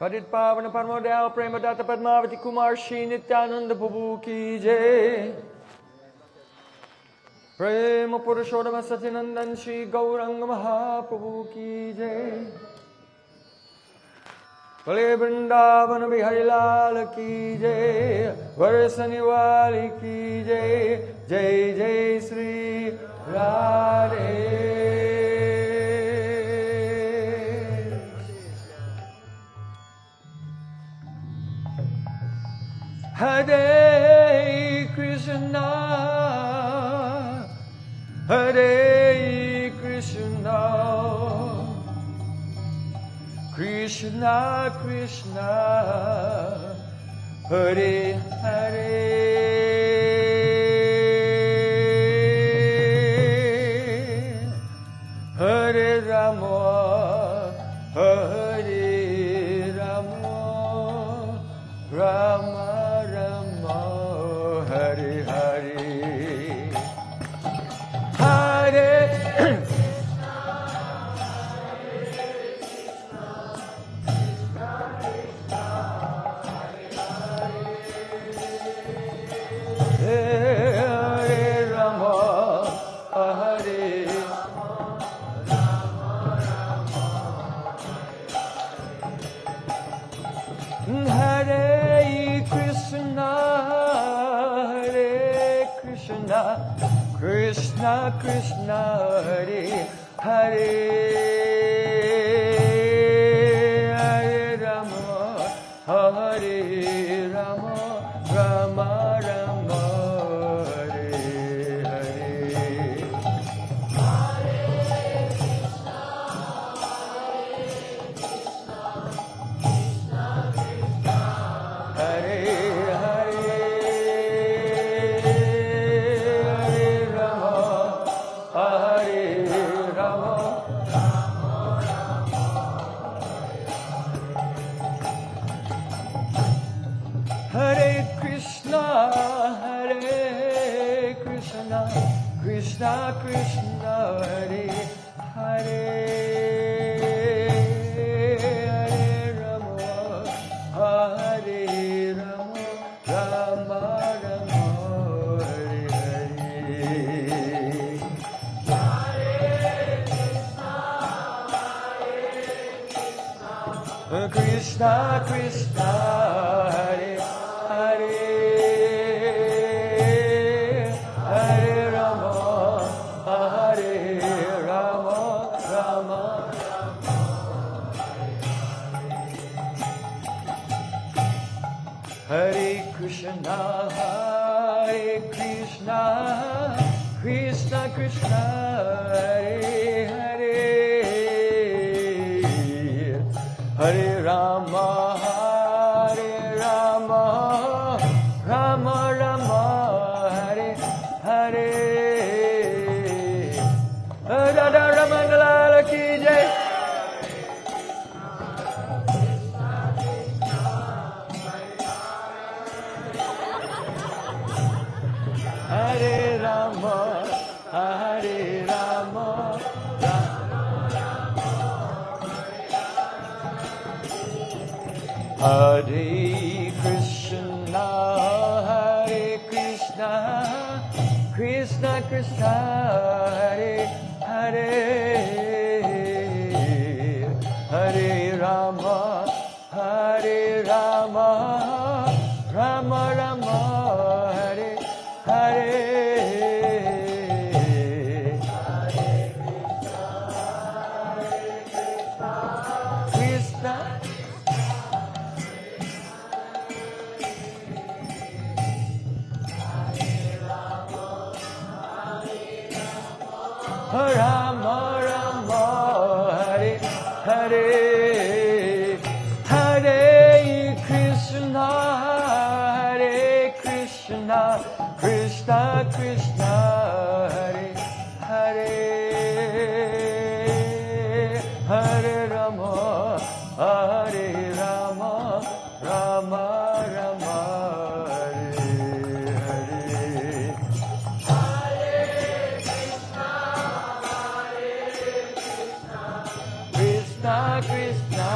Padit Pavana Parmodel Premadatta Padmavati Kumar Shri Nityananda Prabhu Ki Jai. Prema Purushodama Satyanandan Shri Gauranga Mahaprabhu Ki Jai. Bale Vrindavana Bihari Lal Ki Jai. Varsaniwali Ki Jai. Jai Jai Sri Radhe. Hare Krishna, Hare Krishna, Krishna Krishna, Hare Hare, Hare Rama, Hare Rama, Rama Hare Hare, Hare Krishna, Hare Rama, Hare Krishna Krishna Hare Hare, Hare Rama, Hare Rama, Rama Rama, Hare Hare. Hare Krishna, Krishna Krishna, Hare Hare. Krishna Krishna Hare Hare, Hare Rama, Hare Rama, Rama Rama, Hare Hare. Hare Krishna, Krishna Krishna Hare Hare. Hare Krishna, Hare Krishna, Krishna Krishna, Hare Hare, Hare Rama, Hare Rama, Rama Rama, Hare Hare. Radha Ramana Lala Ki Jai. Hare Rama, Hare Rama, Rama Rama, Hare Krishna, Hare Krishna, Krishna Krishna, Hare Hare, Hare Rama, Hare Rama, Rama Rama, Hare Hare. Rama Rama, Hare Hare, Hare Krishna, Hare Krishna, Krishna Krishna, Hare Hare, Hare Rama, Hare Rama, Rama Rama, Hare Hare. Krishna,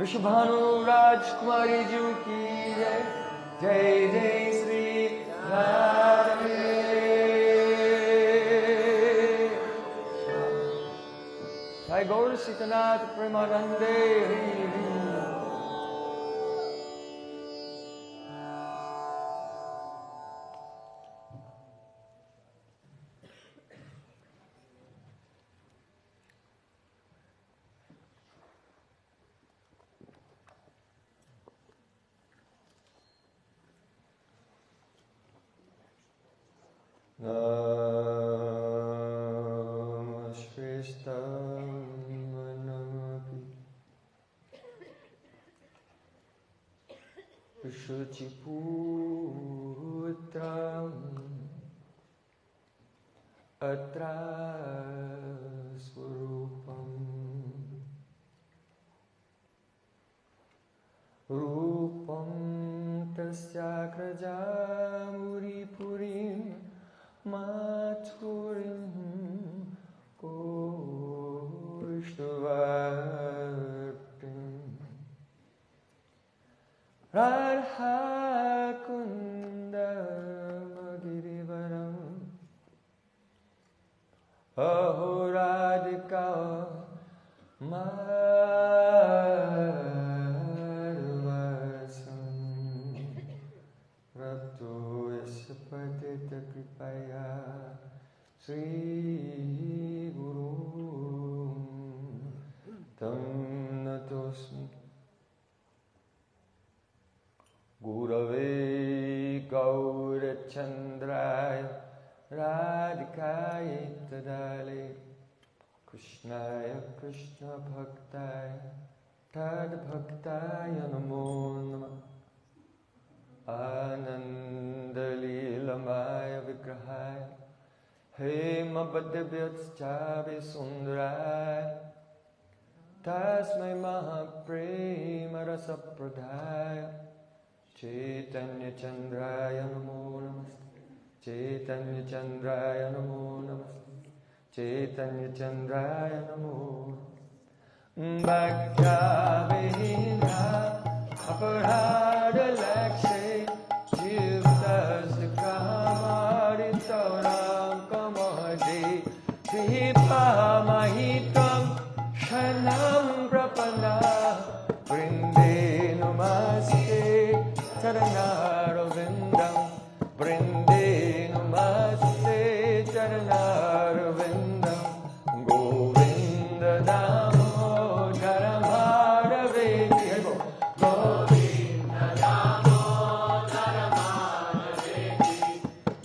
Vishwabhanu राजकुमारी जी की जय। जय जय श्री राधे। जय गौर सीतनाथ प्रेमानंदे। Shruchiputram atra swarupam rupam tasyakrajamuri purim maturim koshtavartim Radha Kundamagirivaram Aho Radhika Madhvasam Rapto Yasapatita Kripaya Sri Guru Tam Natosmi Gurave Gaurachandraya Radhikaya Tadale Krishnaya Krishna Bhaktaya Tad Bhaktaya Namo Namah Ananda Lila Maya Vigrahaya Hema Bhadabhyatschabhi Sundaraya Tasmai Mahaprema Rasa Pradhaya Chaitanya Chandraya Namo Namaste Chaitanya Chandraya Namo Namaste Chaitanya Chandraya Namo Bhakta Vihina Aparada Lakshe Jivtas Kamari Sauram Kamadi Vipa Mahitam Shanam Prapana Vrinde Namaste Charanarvindam Vrinde Namaste Charanarvindam Govinda Damodara Madhave Govinda Damodara Madhave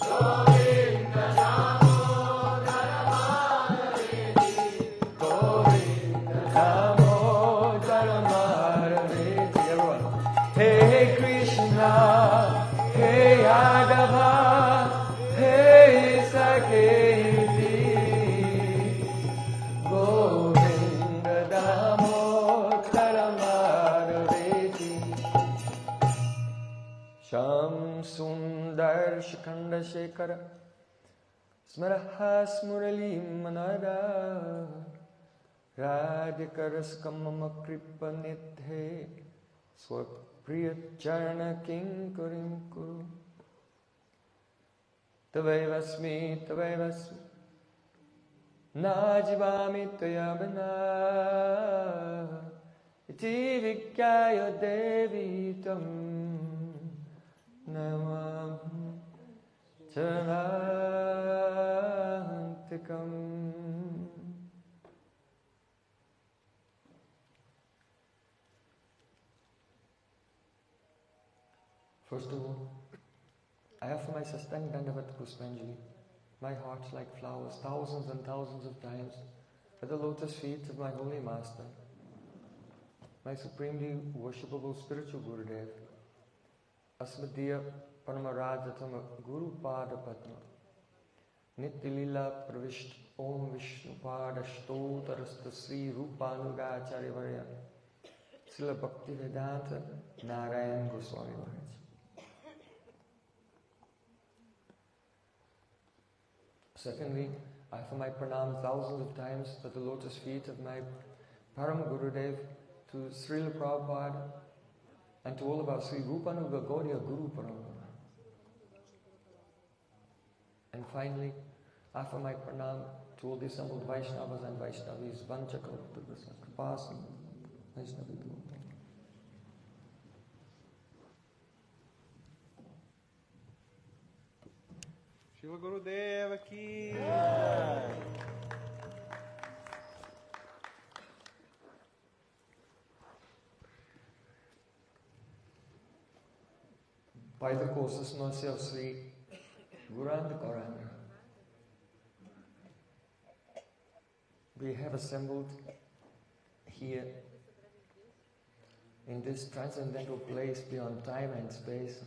Govinda Damodara Chandrasekhara Smaraha Smuralim Manada Radhikaraskam Mama Kripa Nidhe Swapriya Charana Kinkurim Kuru Tavaivasmi Najivami Tuyabana Iti Vikyaya Devitam Namam Charantikam. First of all, I offer my Sastang Dandavat Puspanjali, my heart like flowers, thousands and thousands of times, at the lotus feet of my Holy Master, my supremely worshipable spiritual Gurudev, Asmadiya Paramarajatama Guru Pada Padma, Nitya lila Pravisht Om Vishnu Pada Shtotarasta Sri Rupanuga Acharya Srila Bhakti Vedanta Narayan Goswami Maharaj. Secondly, I offer my pranam thousands of times at the lotus feet of my Param Gurudev, to Srila Prabhupada, and to all of our Sri Rupanuga Gaudiya Guru Parampara. And finally, I offer my pranam to all the assembled Vaishnavas and Vaishnavis, Vanchakalpurvasa, Kripasan, Vaishnavidu. Shila Gurudeva ki. By the courses mercy of Sri Guranda Gauranga, we have assembled here in this transcendental place beyond time and space,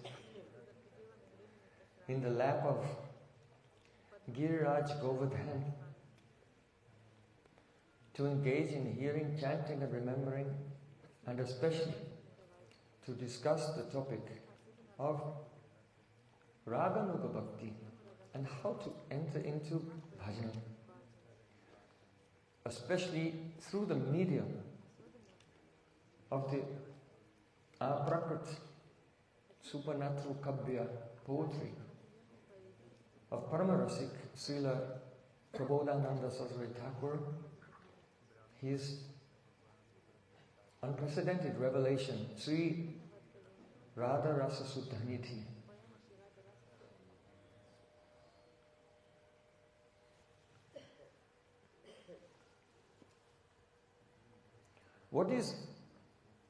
in the lap of Giriraj Govardhan, to engage in hearing, chanting and remembering, and especially to discuss the topic of Raganuga Bhakti and how to enter into bhajan, especially through the medium of the aprakrit, supernatural kabbya, poetry of Paramarasik Srila Prabodhananda Saraswati Thakur, his unprecedented revelation, Sri Braja-rasa-retreat. What is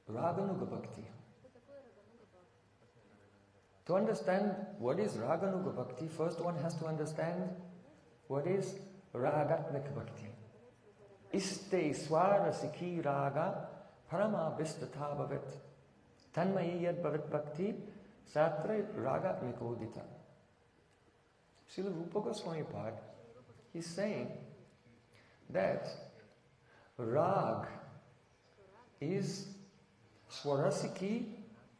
Raganuga Bhakti? To understand what is Raganuga Bhakti, first one has to understand what is Ragatmika Bhakti. Iste swara sikhi raga parama bistata bhavet tanmayi yad bhavet bhakti satra ragatmikodita. Srila Rupa Goswami Pad is saying that rag is swarasiki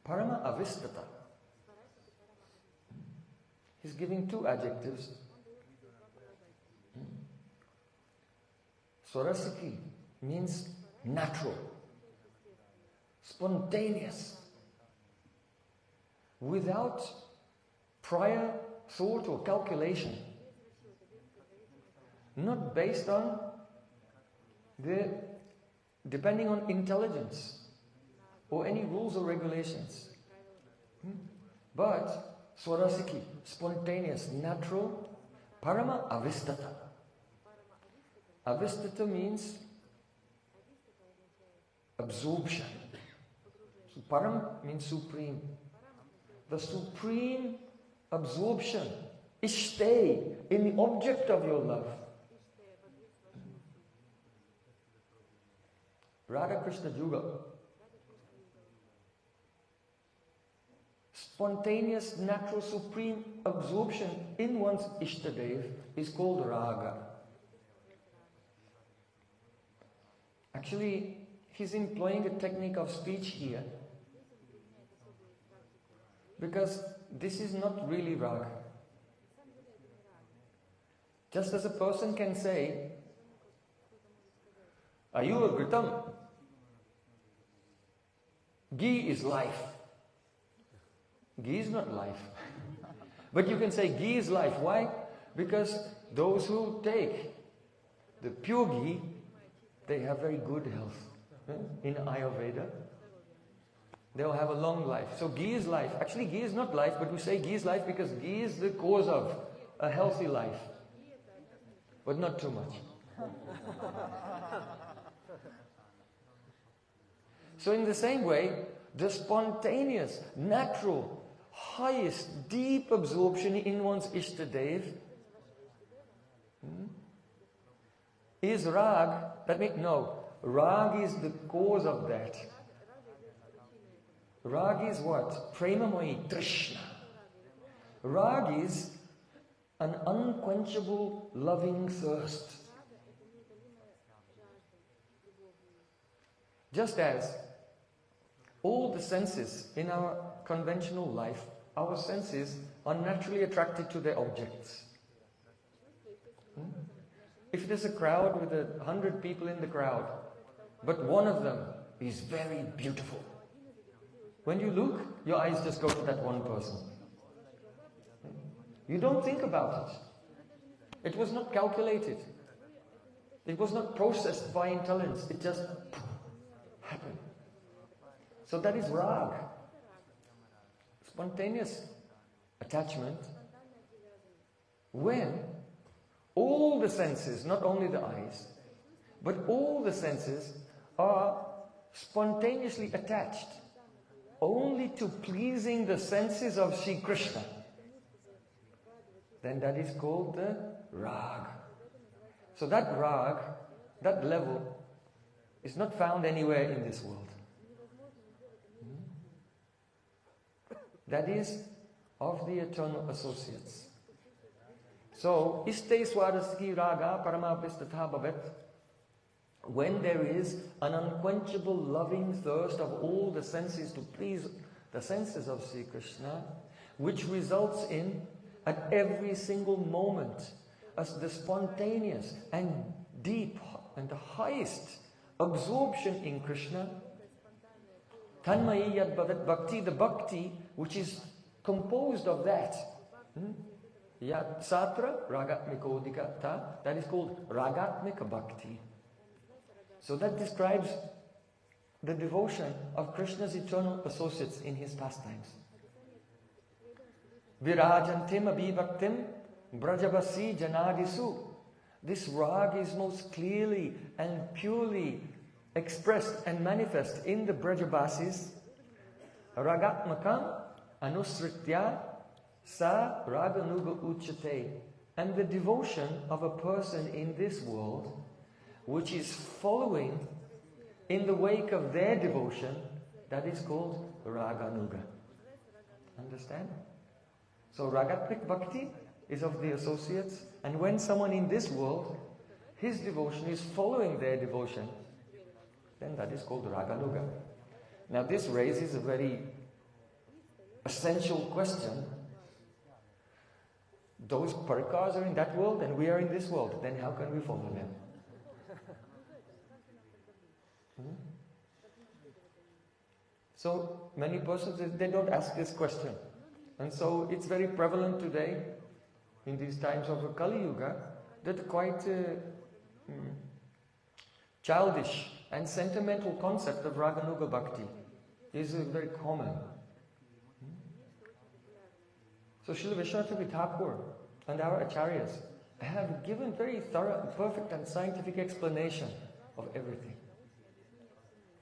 parama avistata. He's giving two adjectives. Swarasiki means natural, spontaneous, without prior thought or calculation, not based on depending on intelligence or any rules or regulations, but swarasiki, spontaneous, natural, parama avistata. Avistata means absorption. So param means supreme. The supreme absorption is stay in the object of your love. Radha Krishna Juga. Spontaneous, natural, supreme absorption in one's Ishtadev is called raga. Actually, he's employing a technique of speech here, because this is not really raga. Just as a person can say, are you a Ghritam? Ghee is life. Ghee is not life. But you can say ghee is life. Why? Because those who take the pure ghee, they have very good health. In Ayurveda, they'll have a long life. So ghee is life. Actually, ghee is not life, but we say ghee is life because ghee is the cause of a healthy life. But not too much. So in the same way, the spontaneous, natural, highest, deep absorption in one's Ishtadev is rag. That means, no, rag is the cause of that. Rag is what? Premamoyi, Trishna. Rag is an unquenchable loving thirst. Just as all the senses in our conventional life, our senses are naturally attracted to their objects. If there's a crowd with 100 people in the crowd, but one of them is very beautiful, when you look, your eyes just go to that one person. You don't think about it. It was not calculated. It was not processed by intelligence. It just happened. So that is rag. Spontaneous attachment. When all the senses, not only the eyes, but all the senses are spontaneously attached only to pleasing the senses of Sri Krishna, then that is called the rag. So that rag, that level, is not found anywhere in this world. That is of the eternal associates. So, iste swadasaki raga paramapistatha bhavet. When there is an unquenchable loving thirst of all the senses to please the senses of Sri Krishna, which results in, at every single moment, as the spontaneous and deep and the highest absorption in Krishna, tanmayi yad bhavat bhakti, the bhakti which is composed of that. Yat satra ragatmikodikata, that is called ragatmika bhakti. So that describes the devotion of Krishna's eternal associates in his pastimes. Virajantim abhivaktim brajavasi janadisu. This rag is most clearly and purely expressed and manifest in the Brajavasis. Ragatmakam anusritya sa Raganuga uchate. And the devotion of a person in this world which is following in the wake of their devotion, that is called Raganuga. Understand? So Ragatmik Bhakti is of the associates, and when someone in this world, his devotion is following their devotion, then that is called Raganuga. Now this raises a very essential question. Those Parikars are in that world and we are in this world, then how can we follow them? So many persons, they don't ask this question. And so it's very prevalent today, in these times of a Kali Yuga, that quite childish and sentimental concept of Raganuga Bhakti is very common. So Srila Vishwanath Thakur and our Acharyas have given very thorough, perfect and scientific explanation of everything.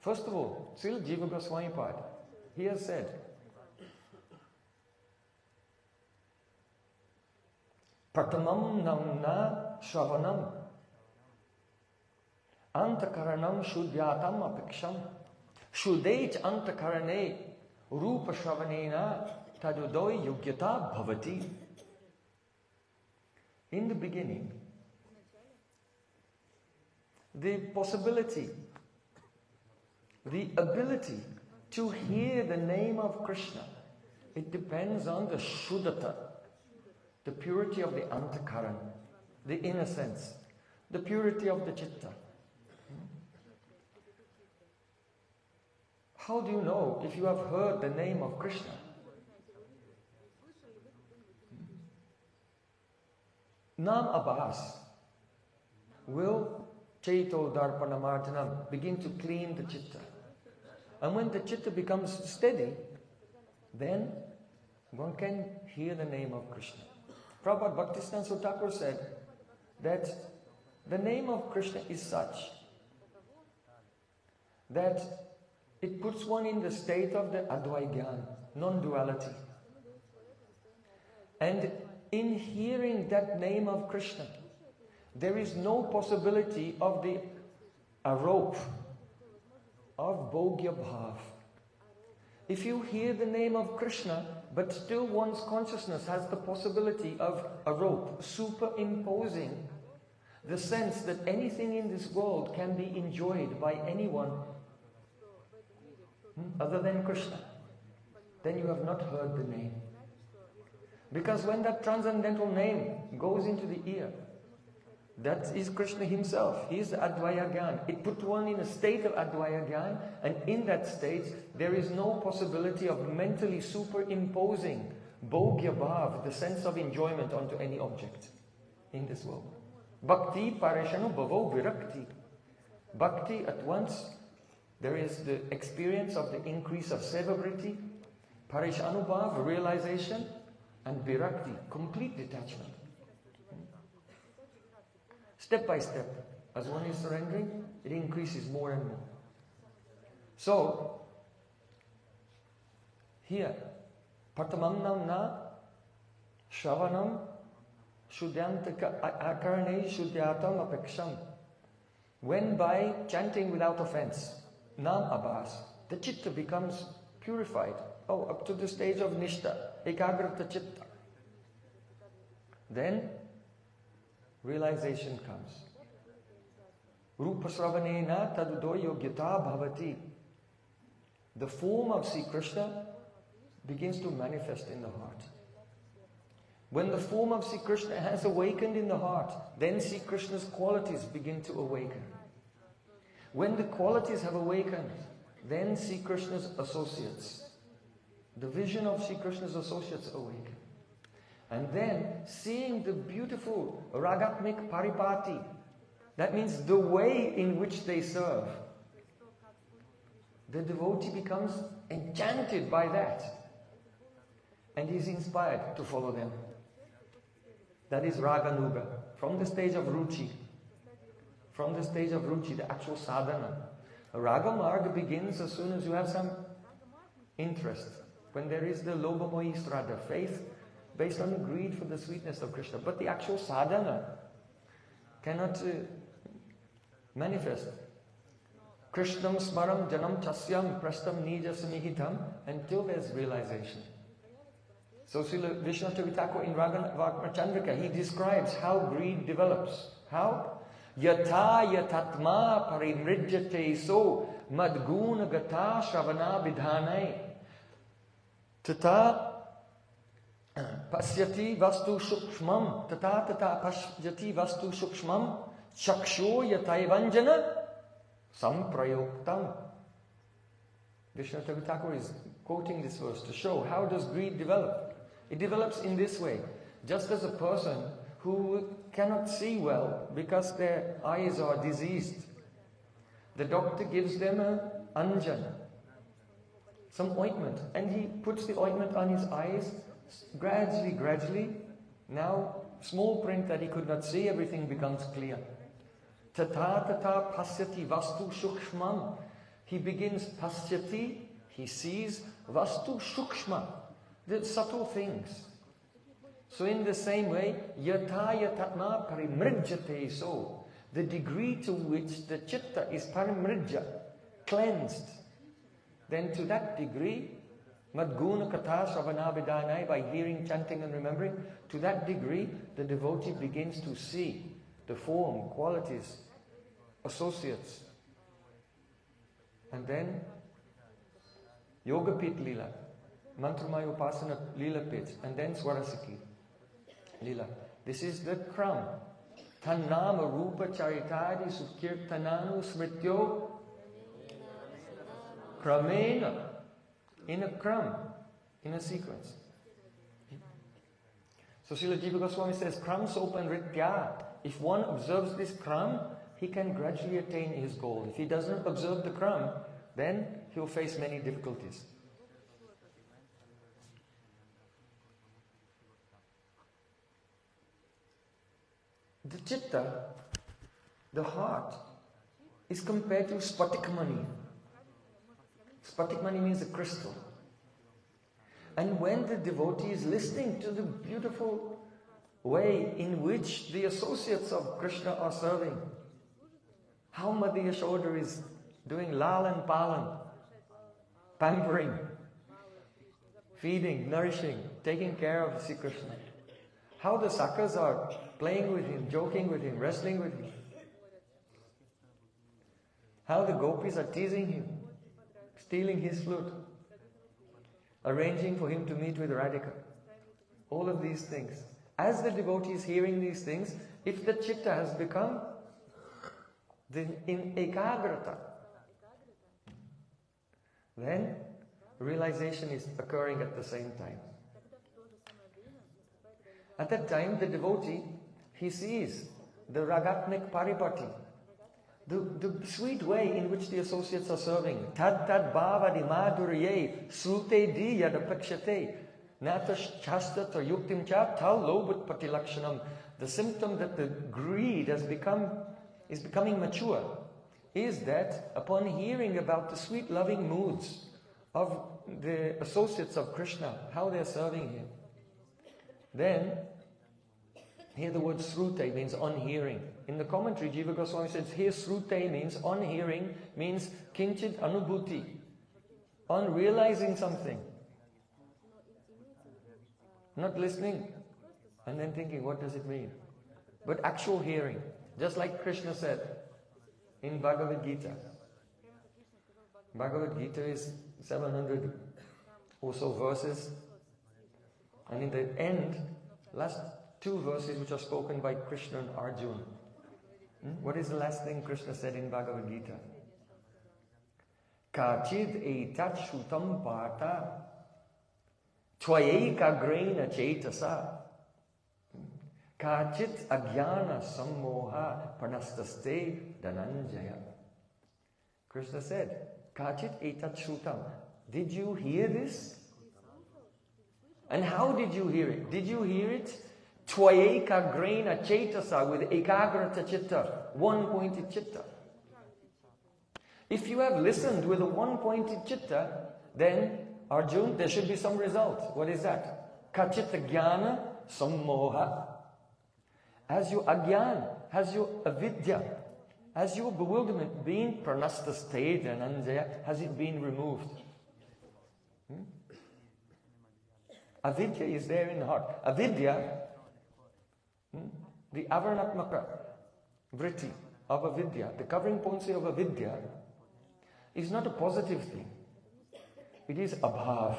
First of all, Srila Jiva Goswami Pad, he has said, Pratamam namna shravanam antakaranam shuddhyatam apiksham shuddhait antakarane rupa shravanena tadudoy yogyata bhavati. In the beginning, the possibility, the ability to hear the name of Krishna, it depends on the shuddhata, the purity of the antakaran. the innocence, the purity of the chitta. How do you know if you have heard the name of Krishna? Nam Abhas will Chaito Darpanamarjanam begin to clean the chitta. And when the chitta becomes steady, then one can hear the name of Krishna. Prabhupada Bhaktisiddhanta Thakur said that the name of Krishna is such that it puts one in the state of the Advaigyan, non-duality. And in hearing that name of Krishna, there is no possibility of the arope of Bhogya Bhav. If you hear the name of Krishna, but still one's consciousness has the possibility of arope, superimposing the sense that anything in this world can be enjoyed by anyone other than Krishna, then you have not heard the name. Because when that transcendental name goes into the ear, that is Krishna himself. He is the Advaya Gyan. It put one in a state of Advaya Gyan, and in that state there is no possibility of mentally superimposing Bhogya Bhav, the sense of enjoyment, onto any object in this world. Bhakti pareshanu bhavo virakti. Bhakti, at once there is the experience of the increase of seva-vritti, parishanubhav, realization, and virakti, complete detachment. Step by step, as one is surrendering, it increases more and more. So, here, patamam namna shravanam shudyantaka akarane shuddyatam apeksham. When by chanting without offense, nam abhas, the chitta becomes purified. Oh, up to the stage of nishta, ekagrata chitta. Then realization comes. Rupa sravanena tadudo yogyata bhavati. The form of Sri Krishna begins to manifest in the heart. When the form of Sri Krishna has awakened in the heart, then Sri Krishna's qualities begin to awaken. When the qualities have awakened, then Sri Krishna's associates, the vision of Sri Krishna's associates awaken. And then, seeing the beautiful ragatmik paripati, that means the way in which they serve, the devotee becomes enchanted by that. And he is inspired to follow them. That is Raganuga, from the stage of Ruchi. From the stage of Ruchi, the actual sadhana. Raga Marga begins as soon as you have some interest. When there is the Lobhamoyi Strada, faith based on greed for the sweetness of Krishna. But the actual sadhana cannot manifest. Krishnam smaram janam chasyam prastam nija samihitam, until there's realization. So Srila Vishnu Thakur in Raganuga Chandrika, he describes how greed develops. How? Yatha yatatma parimrijyate so madguna gata shravana vidhanai tata pasyati vastu shukshmam tata pasyati vastu shukshmam chaksho yataivanjana samprayoktam. Vishnu Thakur is quoting this verse to show how does greed develop. It develops in this way. Just as a person who cannot see well because their eyes are diseased, the doctor gives them an anjan, some ointment, and he puts the ointment on his eyes. Gradually, now small print that he could not see, everything becomes clear. Tata pasyati vastu shukshmam. He begins pasyati, he sees, vastu shukshma, the subtle things. So in the same way, yatha yatatma parimrijyate so, the degree to which the chitta is parimrijya, cleansed, then to that degree, madguna katha sravana vidanai, by hearing, chanting and remembering, to that degree the devotee begins to see the form, qualities, associates. And then Yoga Pit Lila, Mantramaya Upasana Lila Pit, and then Swarasaki Lila. This is the crown Tannama rupa charitadi sukirtananu smrityo kramena. In a kram, in a sequence. So Srila Jiva Goswami says, Kram sopan ritya. If one observes this kram, he can gradually attain his goal. If he doesn't observe the kram, then he'll face many difficulties. The chitta, the heart, is compared to spatikmani. Spatikmani means a crystal. And when the devotee is listening to the beautiful way in which the associates of Krishna are serving, how Mother Yashoda is doing lalan palan, pampering, feeding, nourishing, taking care of Sri Krishna. How the sakhas are playing with him, joking with him, wrestling with him. How the gopis are teasing him, stealing his flute, arranging for him to meet with Radhika. All of these things. As the devotee is hearing these things, if the chitta has become in ekagrata, then realization is occurring at the same time. At that time, the devotee, he sees the ragatmik paripati, the sweet way in which the associates are serving. Tad tad bhavadi madhurye srute di yadapakshate natash chastata yuktim cha tal lobut patilakshanam. The symptom that the greed is becoming mature is that upon hearing about the sweet loving moods of the associates of Krishna, how they are serving him, then here the word srute means on hearing. In the commentary, Jiva Goswami says here srute means on hearing, means kinchit anubhuti, on realizing something. Not listening and then thinking, what does it mean? But actual hearing. Just like Krishna said in Bhagavad Gita. Bhagavad Gita is 700 or so verses. And in the end, last two verses which are spoken by Krishna and Arjuna. What is the last thing Krishna said in Bhagavad Gita? Kachid etat shutam parta tvayeka grena cetasa kachit agyana sammoha panastaste dhananjaya. Krishna said, Kachit etat shutam. Did you hear this? And how did you hear it? Did you hear it? Tvayeka grena cetasa, with ekagrata chitta, one-pointed chitta. If you have listened with a one-pointed chitta, then Arjuna, there should be some result. What is that? Kachita jnana sammoha. Has your agyan, has your avidya, has your bewilderment been pranasta stage and anjaya, has it been removed? Avidya is there in the heart. Avidya, the avaranatmaka vritti of avidya, the covering potency of avidya, is not a positive thing. It is abhav.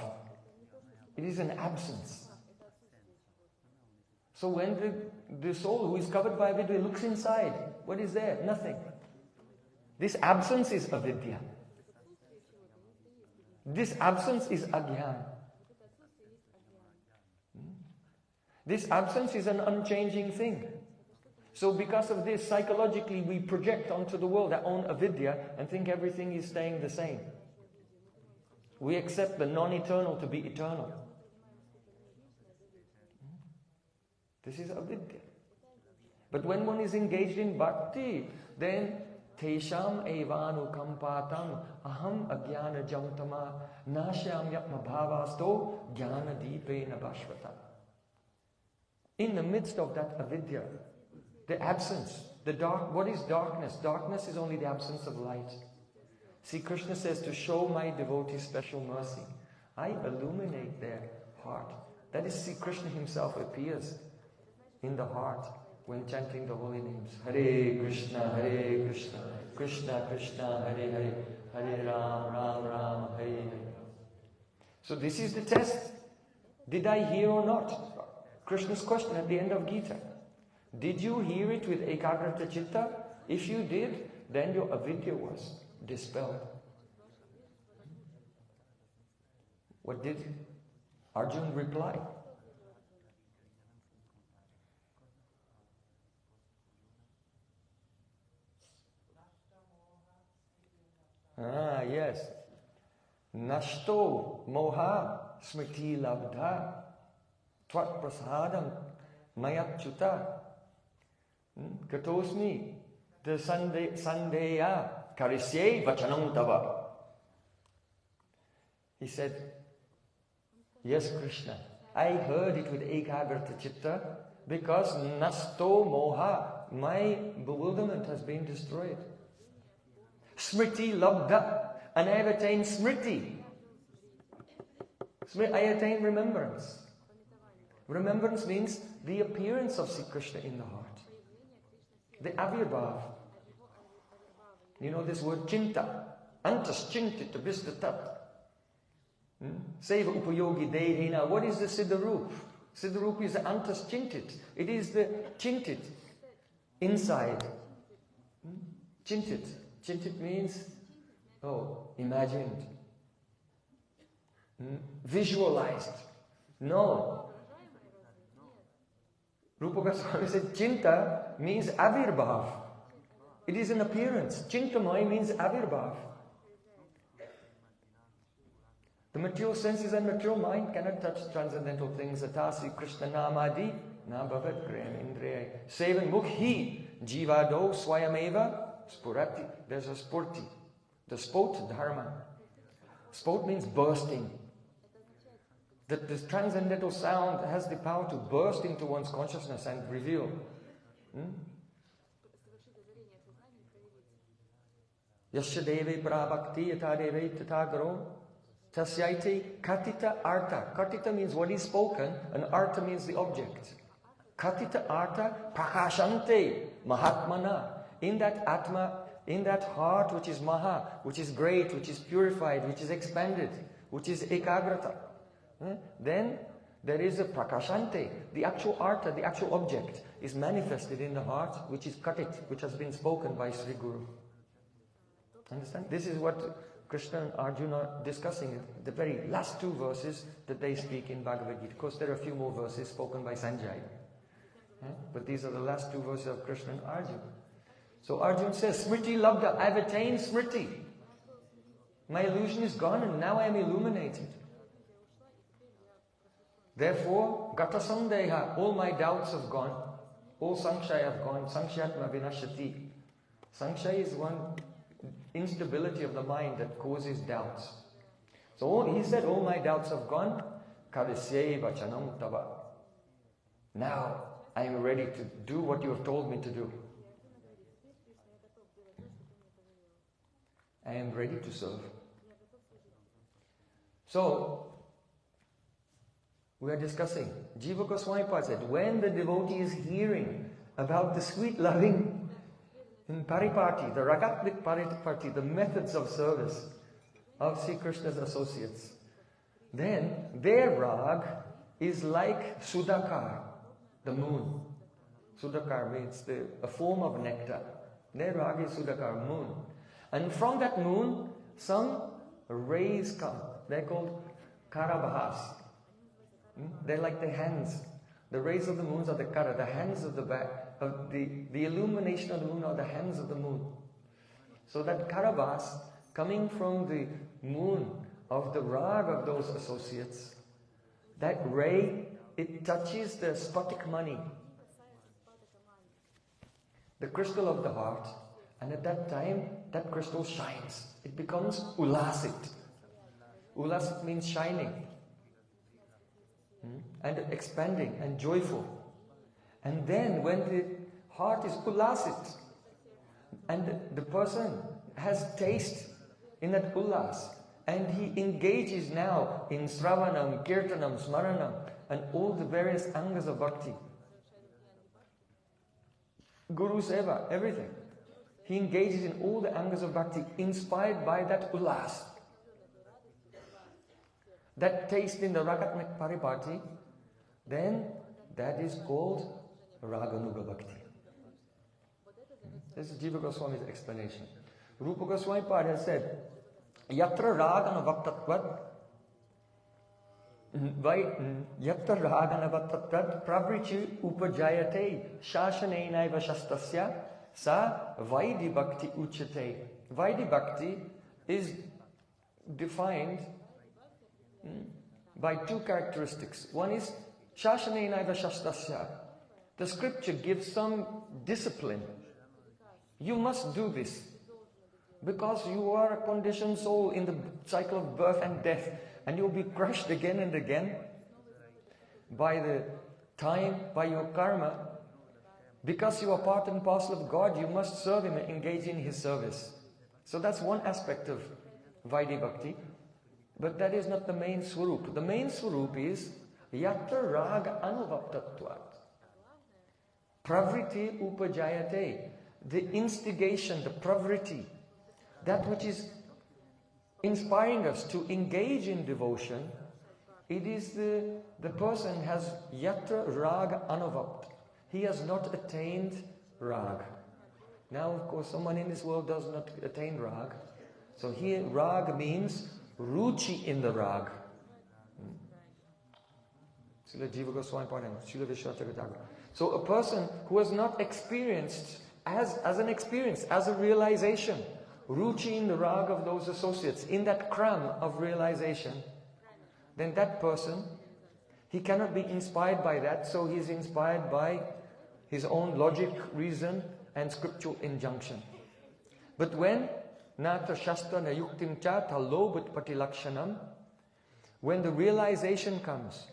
It is an absence. So when the soul who is covered by avidya looks inside, what is there? Nothing. This absence is avidya. This absence is ajnana. This absence is an unchanging thing. So because of this, psychologically we project onto the world our own avidya and think everything is staying the same. We accept the non-eternal to be eternal. This is avidya. But when one is engaged in bhakti, then Tesham evanu kampatam aham ajnana jamtama nashyam yapma bhavasto jnana deepena bhashvata. In the midst of that avidya, the absence, the dark, what is darkness? Darkness is only the absence of light. See, Krishna says, to show my devotees special mercy, I illuminate their heart. That is, see, Krishna himself appears in the heart when chanting the holy names. Hare Krishna, Krishna Krishna, Hare Hare, Hare Ram, Ram Ram, Hare Hare. So this is the test. Did I hear or not? Krishna's question at the end of Gita. Did you hear it with ekagrata chitta? If you did, then your avidya was dispelled. What did Arjuna reply? Yes. Nashto moha smriti labdha tvat prasadam mayachyuta katosmi the sandeya karisye vachanam tava. He said, yes, Krishna, I heard it with ekagrata chitta because nasto moha, my bewilderment has been destroyed. Smriti labdha, and I have attained smriti. I attain remembrance. Remembrance means the appearance of Sri Krishna in the heart. The avirbhav. You know this word chinta. Antas chintit abhistatat. Seva upayogi dehena. What is the siddharup? Siddharup is the antas chintit. It is the chintit inside. Chintit. Chintit means, imagined. Visualized. No. Rupa Goswami said Chinta means avirbhav. It is an appearance. Chintamai means avirbhav. The material senses and material mind cannot touch transcendental things. Atasi Krishna namadi na bhavat graham indriya. Sevan mukhi jivado swayameva spurati. There's a spurti. The spot dharma. Spot means bursting. That this transcendental sound has the power to burst into one's consciousness and reveal. Yasya deve prabhakti yata deve tatagaro tasyaite katita arta. Katita means what is spoken and arta means the object. Katita arta prakashante mahatmana. In that atma, in that heart which is maha, which is great, which is purified, which is expanded, which is ekagrata. Then there is a prakashante. The actual artha, the actual object, is manifested in the heart, which is katit, which has been spoken by Sri Guru. Understand? This is what Krishna and Arjuna are discussing. The very last two verses that they speak in Bhagavad Gita. Of course, there are a few more verses spoken by Sanjaya. But these are the last two verses of Krishna and Arjuna. So Arjuna says, Smriti Labdha, I've attained Smriti. My illusion is gone and now I am illuminated. Therefore, Gata Sandeha, all my doubts have gone. All Sanshaya have gone. Sanshayatma vinashati. Sanshaya is one instability of the mind that causes doubts. So he said, all my doubts have gone. Karisye vachanam tava. Now I am ready to do what you have told me to do. I am ready to serve. So, we are discussing. Jiva Goswami said, when the devotee is hearing about the sweet loving paripati, the ragatmik paripati, the methods of service of Sri Krishna's associates, then their rag is like Sudakar, the moon. Sudakar means a form of nectar. Their rag is Sudakar, moon. And from that moon, some rays come. They're called Karabhas. They're like the hands. The rays of the moon are the kara, the hands of the back. The illumination of the moon are the hands of the moon. So that Karabhas, coming from the moon of the rag of those associates, that ray, it touches the spatik mani, the crystal of the heart. And at that time, that crystal shines. It becomes ulasit. Ulasit means shining. And expanding and joyful. And then when the heart is ulasit, and the person has taste in that ulas, and he engages now in sravanam, kirtanam, smaranam, and all the various angas of bhakti. Guru seva, everything. He engages in all the angas of bhakti, inspired by that ulas. That taste in the ragatmik paripati, then that is called Raganuga Bhakti. This is Jiva Goswami's explanation. Rupa Goswami Pad has said, Yatra Ragana Bhaktatvat Yatra Ragana Bhaktatvat Pravrichi Upajayate Shashanenaiva Shastasya Sa Vaidhi Bhakti Uchate. Vaidhi Bhakti is defined by two characteristics. One is Shashanenaiva Shastasya. The scripture gives some discipline. You must do this because you are a conditioned soul in the cycle of birth and death, and you'll be crushed again and again by the time, by your karma. Because you are part and parcel of God, you must serve Him and engage in His service. So that's one aspect of Vaidhi Bhakti. But that is not the main swarup. The main swarup is Yatra Raga Anuvaptatvat. Pravriti Upajayate. The instigation, the pravriti, that which is inspiring us to engage in devotion, it is the person has Yatra Raga Anuvapt. He has not attained Rag. Now, of course, someone in this world does not attain Rag. So here, Rag means Ruchi in the Rag. Srila Jiva Goswami Padam, Srila Vishwanath Thakur. So a person who has not experienced as an experience, as a realization, Ruchi in the Rag of those associates, in that kram of realization, then that person, he cannot be inspired by that, so he is inspired by his own logic, reason, and scriptural injunction. But when Nata Shastra Na Yuktim Cha Talobut Patilakshanam, when the realization comes,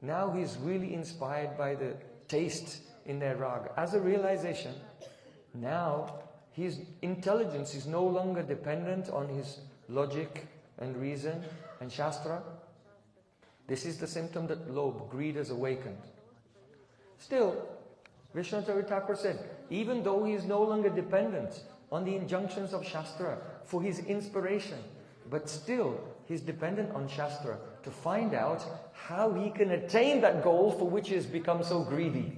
now he's really inspired by the taste in their raga. As a realization, now his intelligence is no longer dependent on his logic and reason and shastra. This is the symptom that lobe, greed, has awakened. Still, Vishwanath Thakur said, even though he is no longer dependent on the injunctions of shastra for his inspiration, but still he's dependent on shastra to find out how he can attain that goal for which he has become so greedy.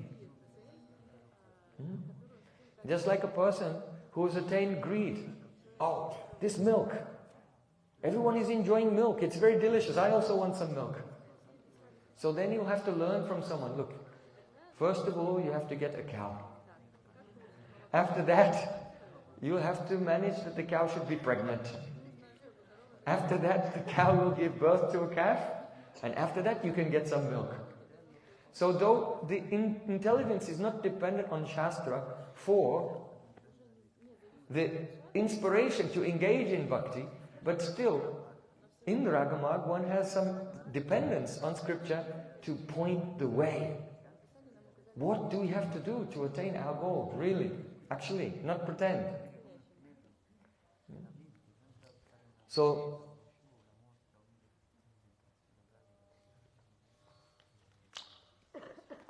Just like a person who has attained greed. Oh, this milk. Everyone is enjoying milk. It's very delicious. I also want some milk. So then you'll have to learn from someone. Look, first of all, you have to get a cow. After that, you'll have to manage that the cow should be pregnant. After that, the cow will give birth to a calf. And after that, you can get some milk. So though the intelligence is not dependent on Shastra for the inspiration to engage in bhakti, but still, in the Ragamarg, one has some dependence on scripture to point the way. What do we have to do to attain our goal? Really, actually, not pretend. So,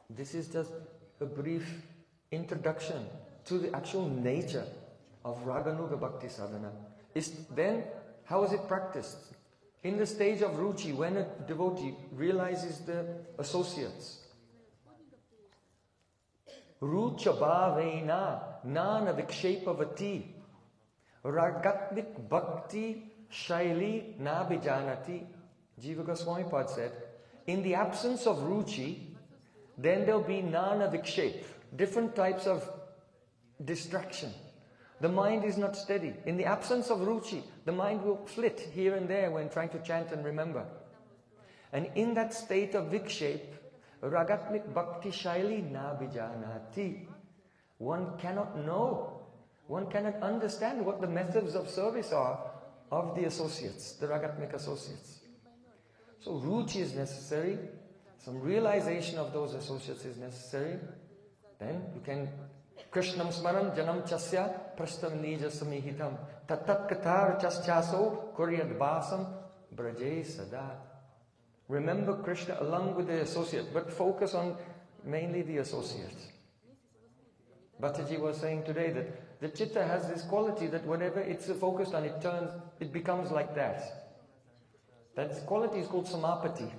this is just a brief introduction to the actual nature of Raganuga Bhakti Sadhana. Then, how is it practiced? In the stage of Ruchi, when a devotee realizes the associates. Rucha bhavena nana vikshepavati ragatnik bhakti shaili nabijanati. Jiva Goswami Pad said, in the absence of Ruchi, then there'll be nana vikshep, different types of distraction. The mind is not steady. In the absence of Ruchi, the mind will flit here and there when trying to chant and remember. And in that state of vikshep, ragatmik bhakti shaili na bijanati, one cannot know, one cannot understand what the methods of service are of the associates, the ragatmik associates. So Ruchi is necessary, some realization of those associates is necessary. Then you can Krishnam smaran janam chasya prastam nija samihitam tatat katar chaschaso kuryad basam braje sada. Remember Krishna along with the associate, but focus on mainly the associates. Bhattaji was saying today that the chitta has this quality that whenever it's focused on, it becomes like that. That quality is called samapati.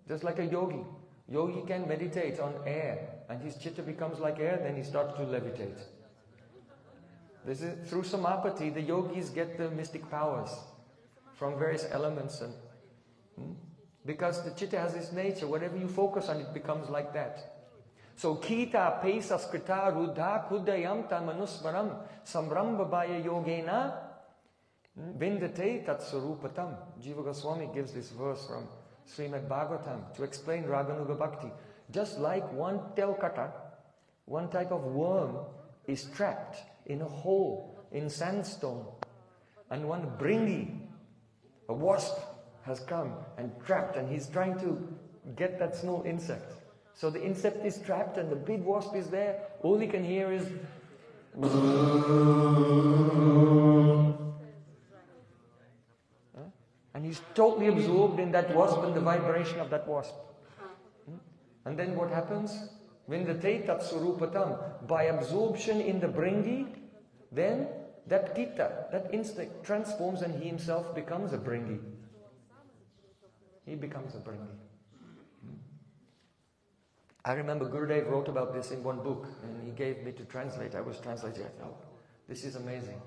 Just like a yogi. Yogi can meditate on air and his chitta becomes like air, then he starts to levitate. This is, through samapati, the yogis get the mystic powers from various elements. And because the chitta has this nature, whatever you focus on, it becomes like that. So, Kita Pesa Skrita Ruddha Kudayam Tamanusmaram Samrambabaya Yogena Vindate Tatsarupatam. Jiva Goswami gives this verse from Srimad Bhagavatam to explain Raganuga Bhakti. Just like one telkata, one type of worm is trapped in a hole in sandstone, and one bringi, a wasp, has come and trapped, and he's trying to get that small insect. So the insect is trapped and the big wasp is there. All he can hear is and he's totally absorbed in that wasp and the vibration of that wasp. And then what happens? Vindate tatsurupatam. By absorption in the bringi, then that kita, that insect transforms and he himself becomes a bringi. He becomes a bringi. I remember Gurudev wrote about this in one book and he gave me to translate. I was translating. I thought, this is amazing.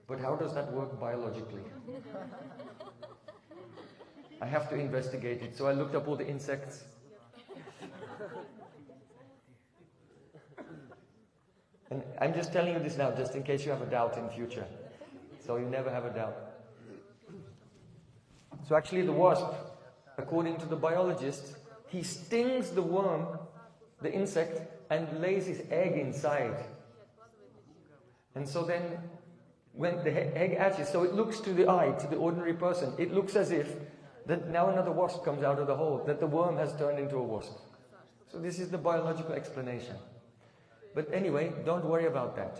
But how does that work biologically? I have to investigate it. So I looked up all the insects. And I'm just telling you this now, just in case you have a doubt in future. So you never have a doubt. So actually the wasp, according to the biologist, he stings the worm, the insect, and lays his egg inside. And so then, when the egg hatches, so it looks to the eye, to the ordinary person, it looks as if that now another wasp comes out of the hole, that the worm has turned into a wasp. So this is the biological explanation. But anyway, don't worry about that.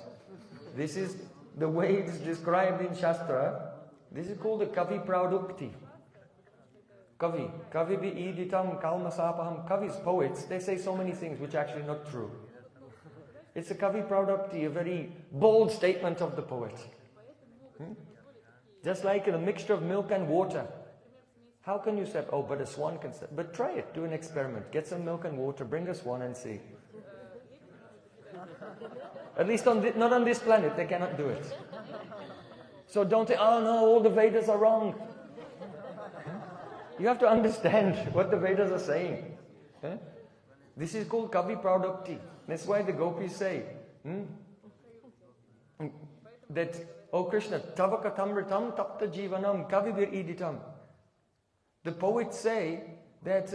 This is the way it is described in Shastra. This is called the Kavi Praudukti. Kavi bi iditam kalmasapaham. Kavis, poets, they say so many things which are actually not true. It's a Kavi Praudukti, a very bold statement of the poet. Just like in a mixture of milk and water. How can you say, oh, but a swan can say, but try it, do an experiment. Get some milk and water, bring a swan and see. At least not on this planet, they cannot do it. So don't say, oh no, all the Vedas are wrong. You have to understand what the Vedas are saying. This is called Kavi Praudukti. That's why the gopis say that, oh Krishna, Tavakatamritam tapta jivanam kavibir iditam. The poets say that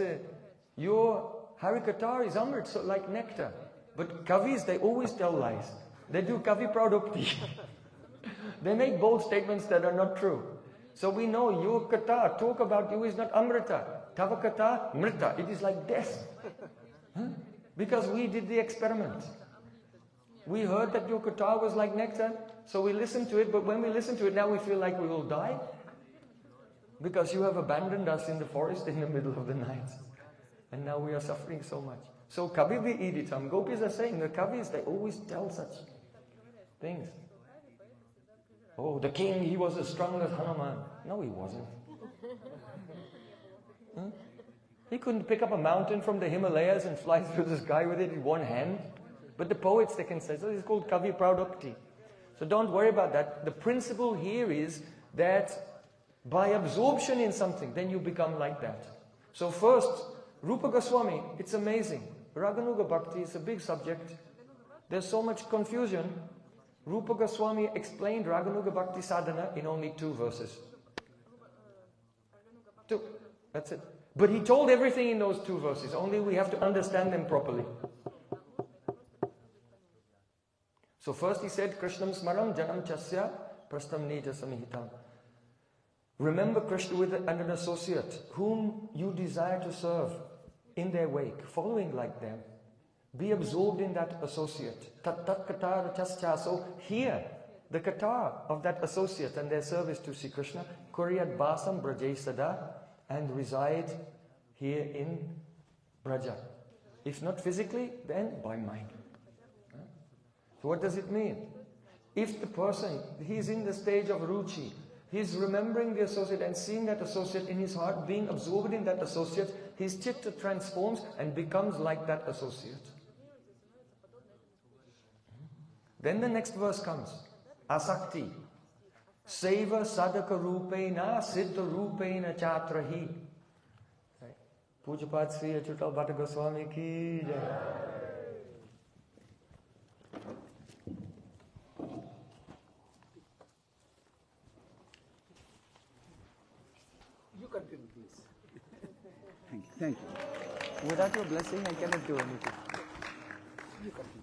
your Harikatha is amrit, so like nectar. But kavis, they always tell lies. They do Kavi Praudukti. They make bold statements that are not true. So we know your katha, talk about you is not amrita. Tava katha, mrita. It is like death. Because we did the experiment. We heard that your katha was like nectar, so we listened to it, but when we listen to it now we feel like we will die. Because you have abandoned us in the forest in the middle of the night. And now we are suffering so much. So kavivi iditam, gopis are saying, the kavis, they always tell such things. Oh, the king, he was as strong as Hanuman. No, he wasn't. He couldn't pick up a mountain from the Himalayas and fly through the sky with it in one hand. But the poets, they can say, so it's called Kavi Praudukti. So don't worry about that. The principle here is that by absorption in something, then you become like that. So first, Rupa Goswami, it's amazing. Raganuga Bhakti is a big subject. There's so much confusion. Rupa Goswami explained Raganuga Bhakti Sadhana in only 2 verses. 2. That's it. But he told everything in those 2 verses. Only we have to understand them properly. So first he said, Krishnam smaram janam chasya prastam nija samihitam. Remember Krishna with an associate whom you desire to serve in their wake, following like them. Be absorbed in that associate. Tat tat katar chascha. So here, the katar of that associate and their service to Sri Krishna, Kuryat basam brajay sada, and reside here in Braja. If not physically, then by mind. So what does it mean? If the person, he's in the stage of ruchi, He's remembering the associate and seeing that associate in his heart, being absorbed in that associate. His chitta transforms and becomes like that associate. Then the next verse comes. Asakti. Seva sadaka rupena siddha rupena chatrahi. Pujapad Sri Achutal Bhatta Goswami ki jai. You continue, please. Thank you. Without your blessing, I cannot do anything. You continue.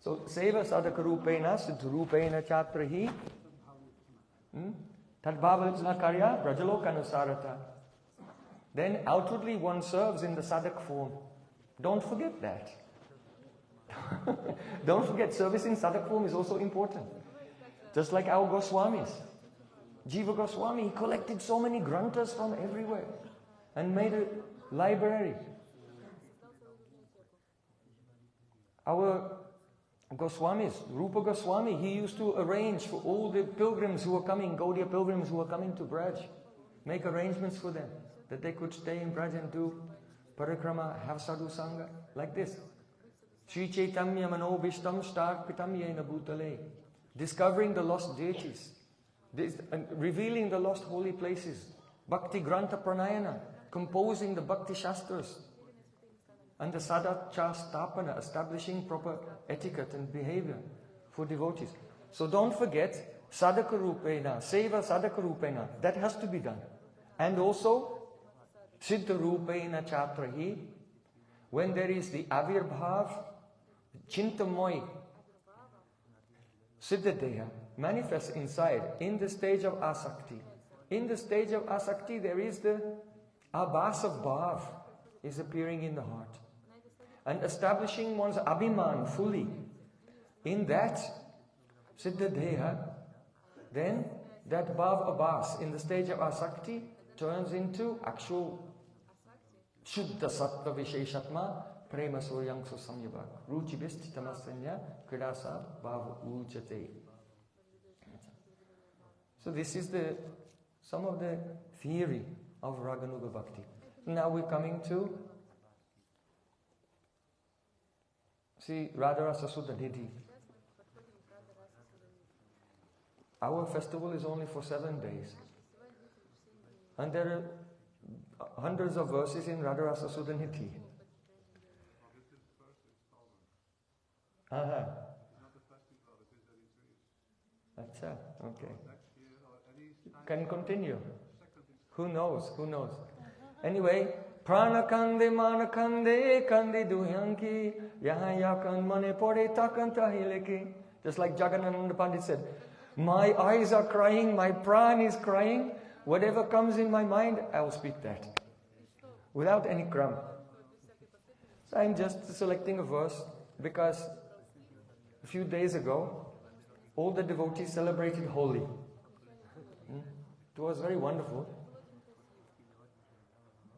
So, seva sadaka rupena siddha rupena chatrahi. Tadbhava karya brajalokanusarata. Then outwardly one serves in the sadak form. Don't forget that. Don't forget, service in sadak form is also important. Just like our Goswamis. Jiva Goswami, he collected so many granthas from everywhere and made a library. Our Goswamis, Rupa Goswami, he used to arrange for all the pilgrims who were coming, Gaudiya pilgrims who were coming to Braj, make arrangements for them, that they could stay in Braj and do parikrama, have sadhu sangha, like this. Sri Chaitanya manobishtam starpitam yena bhutale. Discovering the lost deities, revealing the lost holy places, Bhakti Grantha Pranayana, composing the Bhakti Shastras, and the Sadacha Stapana, establishing proper etiquette and behavior for devotees. So don't forget, Sadaka Rupena, Seva Sadaka Rupena, that has to be done. And also, Siddha Rupena Chatrahi, when there is the Avirbhav, Chintamoy, Siddha Deha, manifests inside, in the stage of Asakti. In the stage of Asakti, there is the Abhas of Bhav, is appearing in the heart. And establishing one's Abhiman fully in that Siddha Deha, then that Bhav Abhas in the stage of Asakti turns into actual Shuddha Sattva Visheshatma Prema Suryangsu Samyavak Ruchi Vistitamasanya Kridasa Bhava Ujate. So this is some of the theory of Raganuga Bhakti. Now we're coming to Braja-rasa-retreat. Our festival is only for 7 days. And there are hundreds of verses in Braja-rasa-retreat. Aha. Acha, okay. Can continue. Who knows? Who knows? Anyway, Prana kande mana kande kande duhyanki yahan yakan mane pore takan tahileki. Just like Jagannananda Pandit said, my eyes are crying, my prana is crying. Whatever comes in my mind, I will speak that. Without any crumb. So I'm just selecting a verse because a few days ago, all the devotees celebrated Holi. It was very wonderful.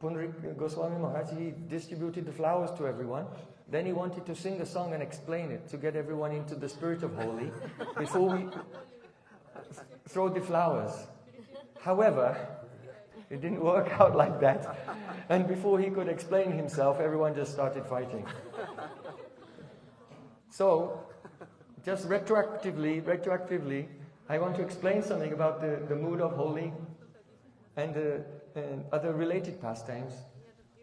Pundarik Goswami Maharaj, he distributed the flowers to everyone. Then he wanted to sing a song and explain it to get everyone into the spirit of Holi before we throw the flowers. However, it didn't work out like that. And before he could explain himself, everyone just started fighting. So, just retroactively, I want to explain something about the mood of Holi and other related pastimes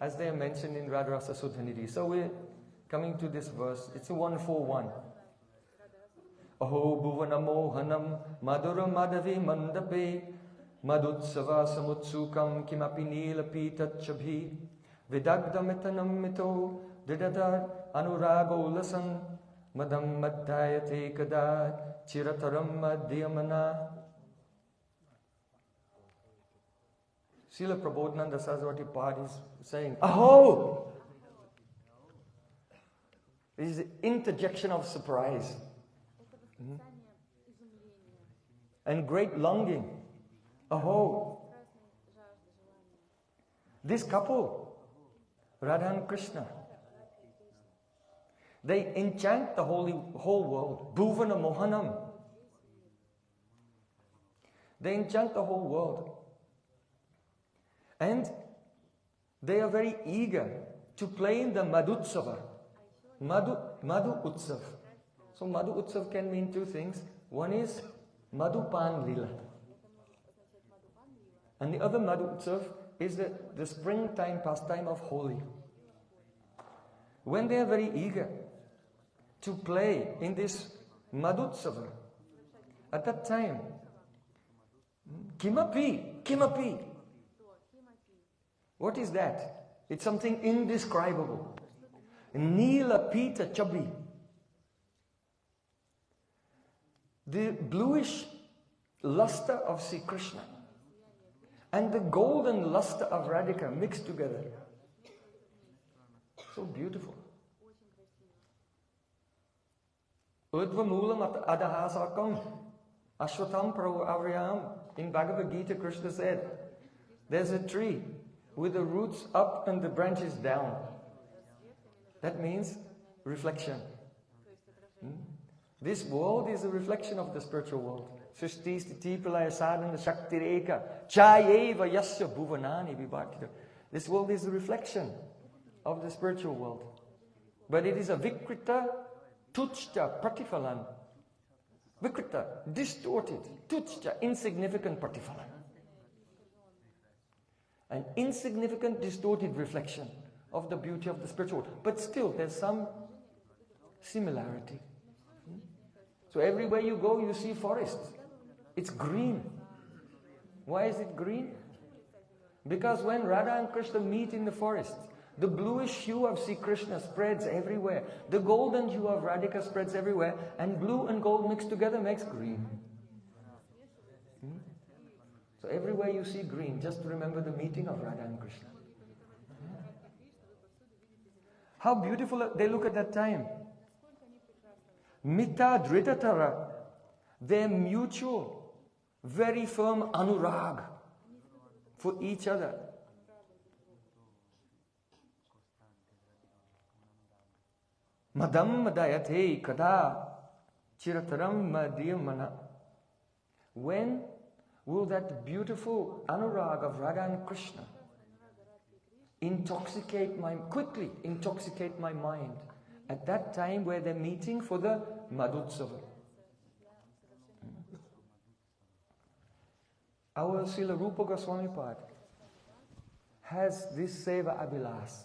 as they are mentioned in Braja-rasa-retreat. So we're coming to this verse. It's a 141. Aho bhuvana mohanam madura madhavi mandape madutsava samutsukam kimapi nila pitachabhi vidagdametanam mito didadar anurago lasan madam maddayate kada chirataram madhyamana. Srila Prabodhananda Saraswati Pad is saying, Aho! It is the interjection of surprise. And great longing. Aho! This couple, Radha and Krishna, They enchant the whole world. Bhuvana Mohanam. They enchant the whole world. And they are very eager to play in the Madhutsava. Madhu Utsav. So Madhu Utsav can mean two things. One is Madhupan lila. And the other Madhu Utsav is the springtime pastime of Holi. When they are very eager to play in this Madhutsava, at that time, Kimapi. What is that? It's something indescribable. Nila Pita Chabi. The bluish luster of Sri Krishna and the golden luster of Radhika mixed together. So beautiful. Udva Moolam Adahasakam Ashwatam Pravu Avriyam. In Bhagavad Gita, Krishna said, there's a tree with the roots up and the branches down. That means reflection. This world is a reflection of the spiritual world. Srishti Sthiti Pralaya Sadhana Shakti Reka Chayeva Yasya Bhuvanani Vibhakita. This world is a reflection of the spiritual world. But it is a Vikrita Tuchta Pratifalan. Vikrita, distorted, Tuchta, insignificant Pratifalan. An insignificant, distorted reflection of the beauty of the spiritual world. But still, there's some similarity. So everywhere you go, you see forest. It's green. Why is it green? Because when Radha and Krishna meet in the forest, the bluish hue of Sri Krishna spreads everywhere. The golden hue of Radhika spreads everywhere. And blue and gold mixed together makes green. So everywhere you see green, just remember the meeting of Radha and Krishna. How beautiful they look at that time. Mita Dhritatara, their mutual, very firm anurag for each other. Madam madayate kada chirataram madhyamana. When will that beautiful anurag of Radha and Krishna quickly intoxicate my mind? At that time where they're meeting for the Madhutsava. Our Srila Rupa Goswami Pad has this Seva Abhilas.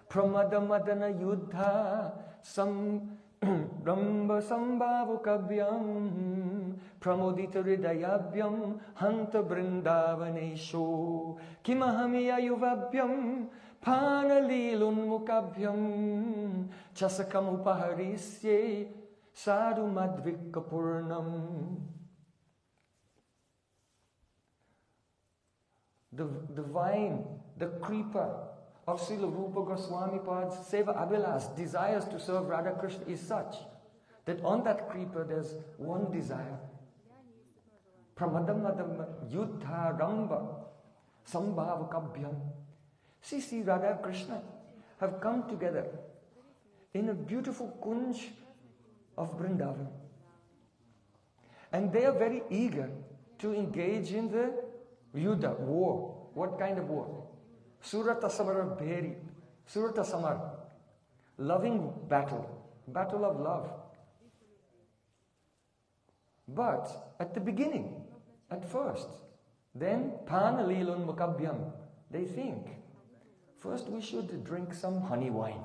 Pramada Madana Yuddha Ramba Sambhavu Kavyam Pramodita Hridayabhyam Hanta Brindavanesho Kimahamiya Yuvabhyam Panalilun Mukabhyam Chasakam Upaharisye Sadhu Madvikapurnam. The vine, the creeper of Srila Rupa Goswami Pad's Seva Abhilas, desires to serve Radha Krishna, is such that on that creeper there's one desire. Pramadam Yuddha Ramba Sambhava Kabhyam. See, Radha and Krishna have come together in a beautiful kunj of Vrindavan. And they are very eager to engage in the Yuddha, war. What kind of war? Surata Samara Bheri. Surata Samar. Loving battle. Battle of love. But at the beginning, at first, then Panalilun Mukabhyam. They think, first we should drink some honey wine.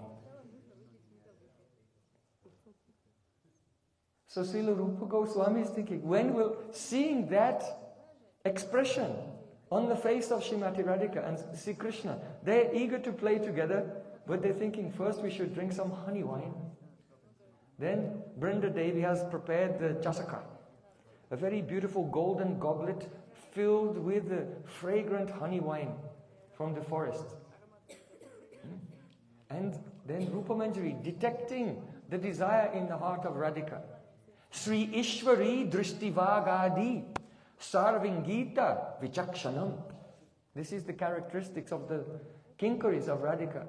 So Srila Rupa Goswami is thinking, when will, seeing that expression on the face of Srimati Radhika and Sri Krishna, they're eager to play together, but they're thinking, first we should drink some honey wine. Then Brinda Devi has prepared the chasaka, a very beautiful golden goblet filled with the fragrant honey wine from the forest. And then Rupa Manjari, detecting the desire in the heart of Radhika, Sri Ishwari Drishtivagadi Sarvingita Vichakshanam. This is the characteristics of the kinkaris of Radhika.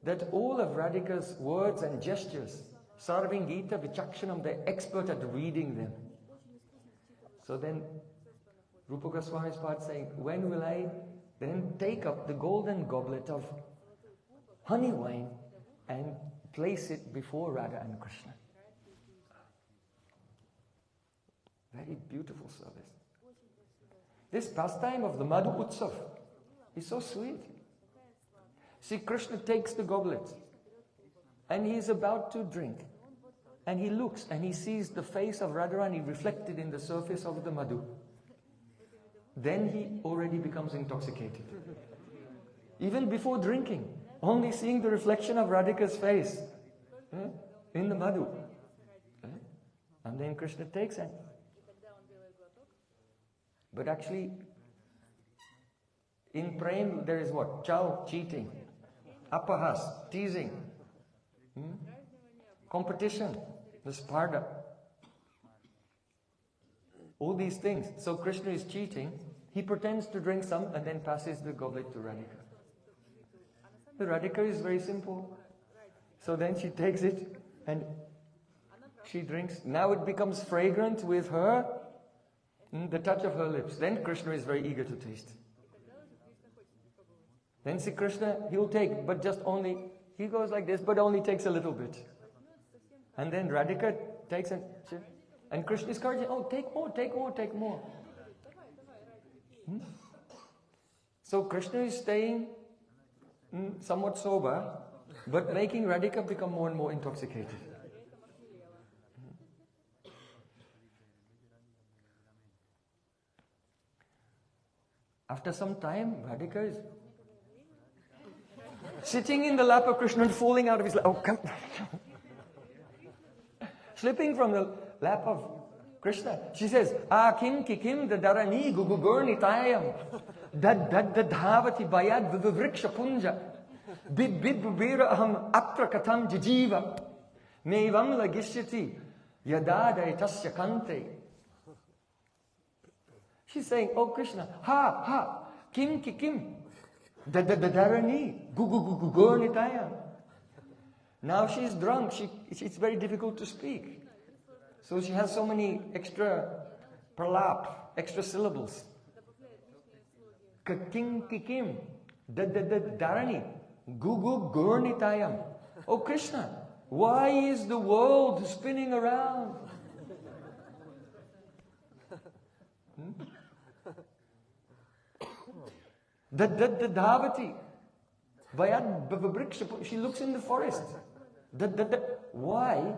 that all of Radhika's words and gestures, Sarving Gita Vichakshanam, they're expert at reading them. So then Rupa Goswami's part saying, when will I then take up the golden goblet of honey wine and place it before Radha and Krishna? Very beautiful service. This pastime of the Madhu Utsav is so sweet. See, Krishna takes the goblet and he is about to drink. And he looks and he sees the face of Radharani reflected in the surface of the Madhu. Then he already becomes intoxicated. Even before drinking, only seeing the reflection of Radhika's face in the Madhu. And then Krishna takes it. But actually, in prem there is what? Chow, cheating. Apahas, teasing. Competition, the sparda. All these things. So Krishna is cheating. He pretends to drink some and then passes the goblet to Radhika. The Radhika is very simple. So then she takes it and she drinks. Now it becomes fragrant with her, the touch of her lips. Then Krishna is very eager to taste. Then see Krishna, he'll take, but just only, he goes like this, but only takes a little bit. And then Radhika takes and Krishna is encouraging, oh, take more, take more, take more. So Krishna is staying somewhat sober, but making Radhika become more and more intoxicated. After some time, Radhika is sitting in the lap of Krishna and falling out of his lap. Oh, come. Slipping from the lap of Krishna. She says, kim kikim dadarani gugugurnitayam dadadavati bayad vivriksha punja bid bubira aham atra katam jijiva nevam lagishyati yadada etasya kante. She's saying, oh Krishna, kim kikim dadarani gugugurnitayam. Now she's drunk, it's very difficult to speak. So she has so many extra pralap, extra syllables. Kakim kikim, darani, gugu gurnitayam. Oh Krishna, why is the world spinning around? Dadavati, she looks in the forest. Why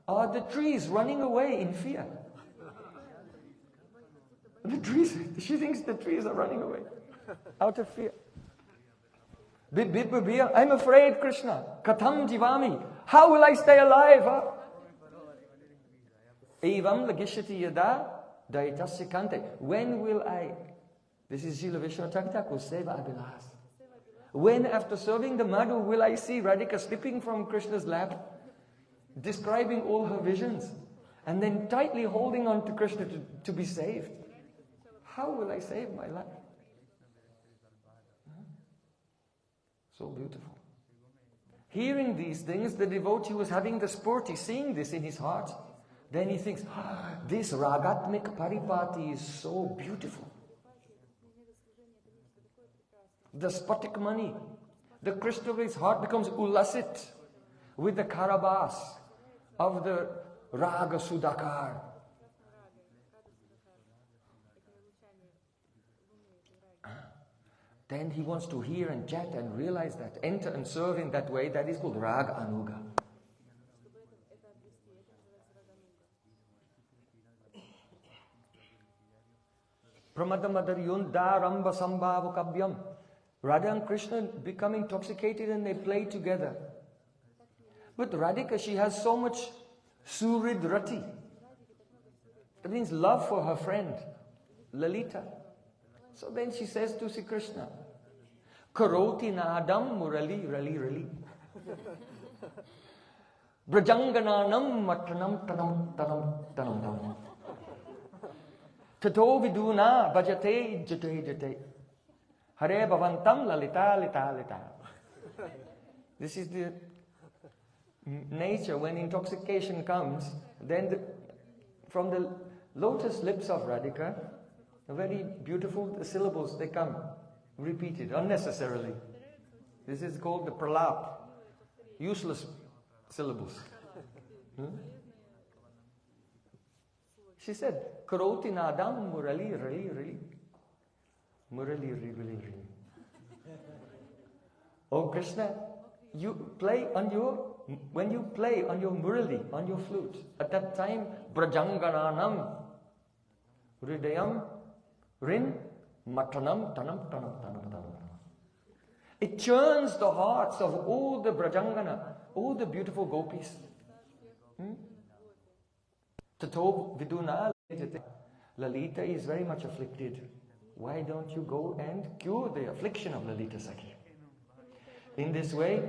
are the trees running away in fear? The trees, she thinks the trees are running away out of fear. I'm afraid, Krishna. Katham jivami. How will I stay alive? Evam lagishati yada daitasya kante. When will I? This is Srila Vishnu Thakur Seva Abhilas. When after serving the Madhu will I see Radhika slipping from Krishna's lap, describing all her visions, and then tightly holding on to Krishna to be saved? How will I save my life? So beautiful. Hearing these things, the devotee was having the spurti, seeing this in his heart. Then he thinks, this ragatmik paripati is so beautiful. The spatik mani, the crystal of his heart becomes ulasit with the karabas of the raga sudakar. Then he wants to hear and chat and realize that, enter and serve in that way. That is called Raganuga. Pramadamadariyunda ramba sambhava kabyam. Radha and Krishna become intoxicated and they play together. But Radhika, she has so much surid rati. That means love for her friend, Lalita. So then she says to Sri Krishna, Karoti nadam murali rali rali. Brajangananam matranam tanam tanam tanam tanam. Tato viduna bhajate jate jate. Hare bhavantam lalita lita lita. This is the nature. When intoxication comes, then from the lotus lips of Radhika, very beautiful syllables, they come repeated unnecessarily. This is called the pralap, useless syllables. She said, Karoti nadam murali rali rali. Murali rali rali. Oh Krishna, when you play on your murali, on your flute, at that time, brajangananam, hridayam, rin, matanam, tanam, tanam, tanam, tanam. It churns the hearts of all the brajangana, all the beautiful gopis. Tato viduna Lalita is very much afflicted. Why don't you go and cure the affliction of Lalita Sakhi? In this way,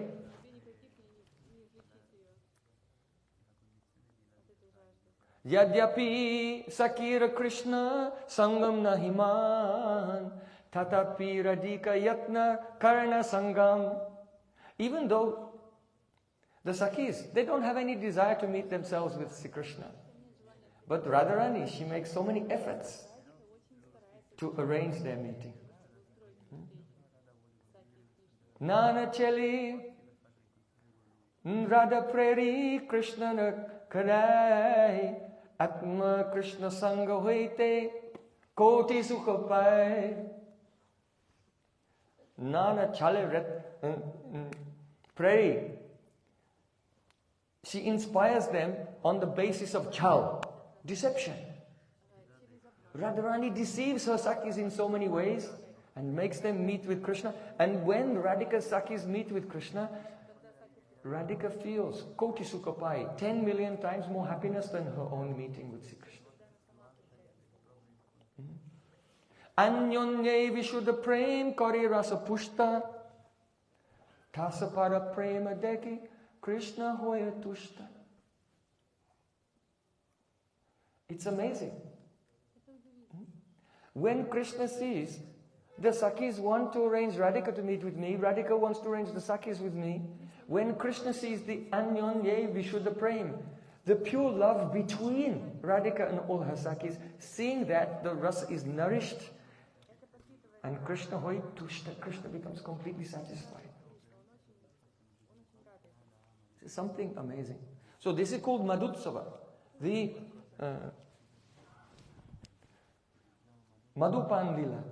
Yadyapi Sakira Krishna Sangam Nahiman Tatapi Radhika Yatna Karna Sangam. Even though the Sakhis, they don't have any desire to meet themselves with Sri Krishna. But Radharani, she makes so many efforts to arrange their meeting. Nana Cheli Radha Preri Krishna Karai Atma Krishna Sangha Hoite Koti Sukha Pai. Nana Chale Preri, she inspires them on the basis of chal, deception. Radharani deceives her Sakhis in so many ways and makes them meet with Krishna. And when Radhika's Sakhis meet with Krishna, Radhika feels Koti Sukhapai, 10 million times more happiness than her own meeting with Sri Krishna. Anyonye Vishuddha Prem Kari Rasa Pushta Tasapara Prema Deki Krishna Hoya Tushta. It's amazing. When Krishna sees the Sakhis want to arrange Radhika to meet with me, Radhika wants to arrange the Sakhis with me. When Krishna sees the Anyonye Vishuddha Prem, the pure love between Radhika and all her Sakhis, seeing that the rasa is nourished, and Krishna hoy tushta, Krishna becomes completely satisfied. It's something amazing. So this is called Madhutsava, the Madhupan lila,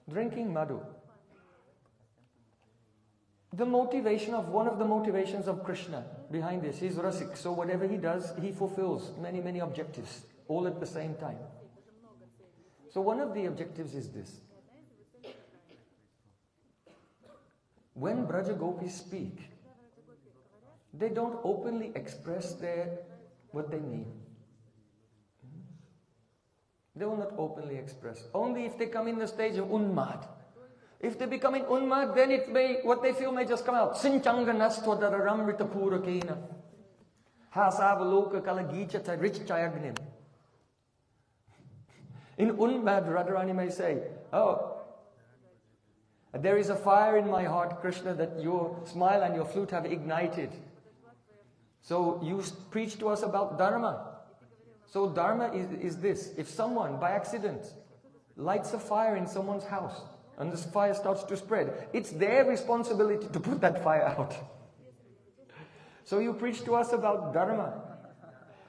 drinking madhu. The motivation of one of the motivations of Krishna behind this is rasik. So whatever he does, he fulfills many, many objectives, all at the same time. So one of the objectives is this. When Braja Gopis speak, they don't openly express what they mean. They will not openly express. Only if they come in the stage of unmad. If they become in unmad, then what they feel may just come out. Sinchanganastva purakena. Hasavaloka kalagicha richayagnim. In unmad, Radharani may say, oh, there is a fire in my heart, Krishna, that your smile and your flute have ignited. So you preach to us about Dharma. So Dharma is this. If someone, by accident, lights a fire in someone's house, and this fire starts to spread, it's their responsibility to put that fire out. So you preach to us about Dharma.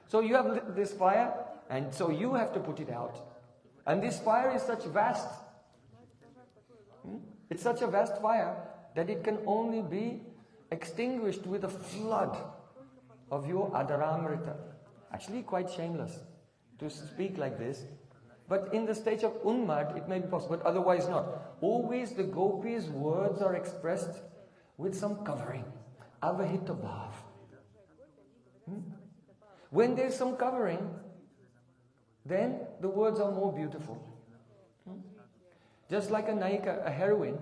So you have lit this fire, and so you have to put it out. And this fire is such vast. It's such a vast fire that it can only be extinguished with a flood of your Adaramrita. Actually quite shameless to speak like this. But in the stage of Unmad, it may be possible, but otherwise not. Always the gopis' words are expressed with some covering. Avahita bhav. When there's some covering, then the words are more beautiful. Just like a naika, a heroine,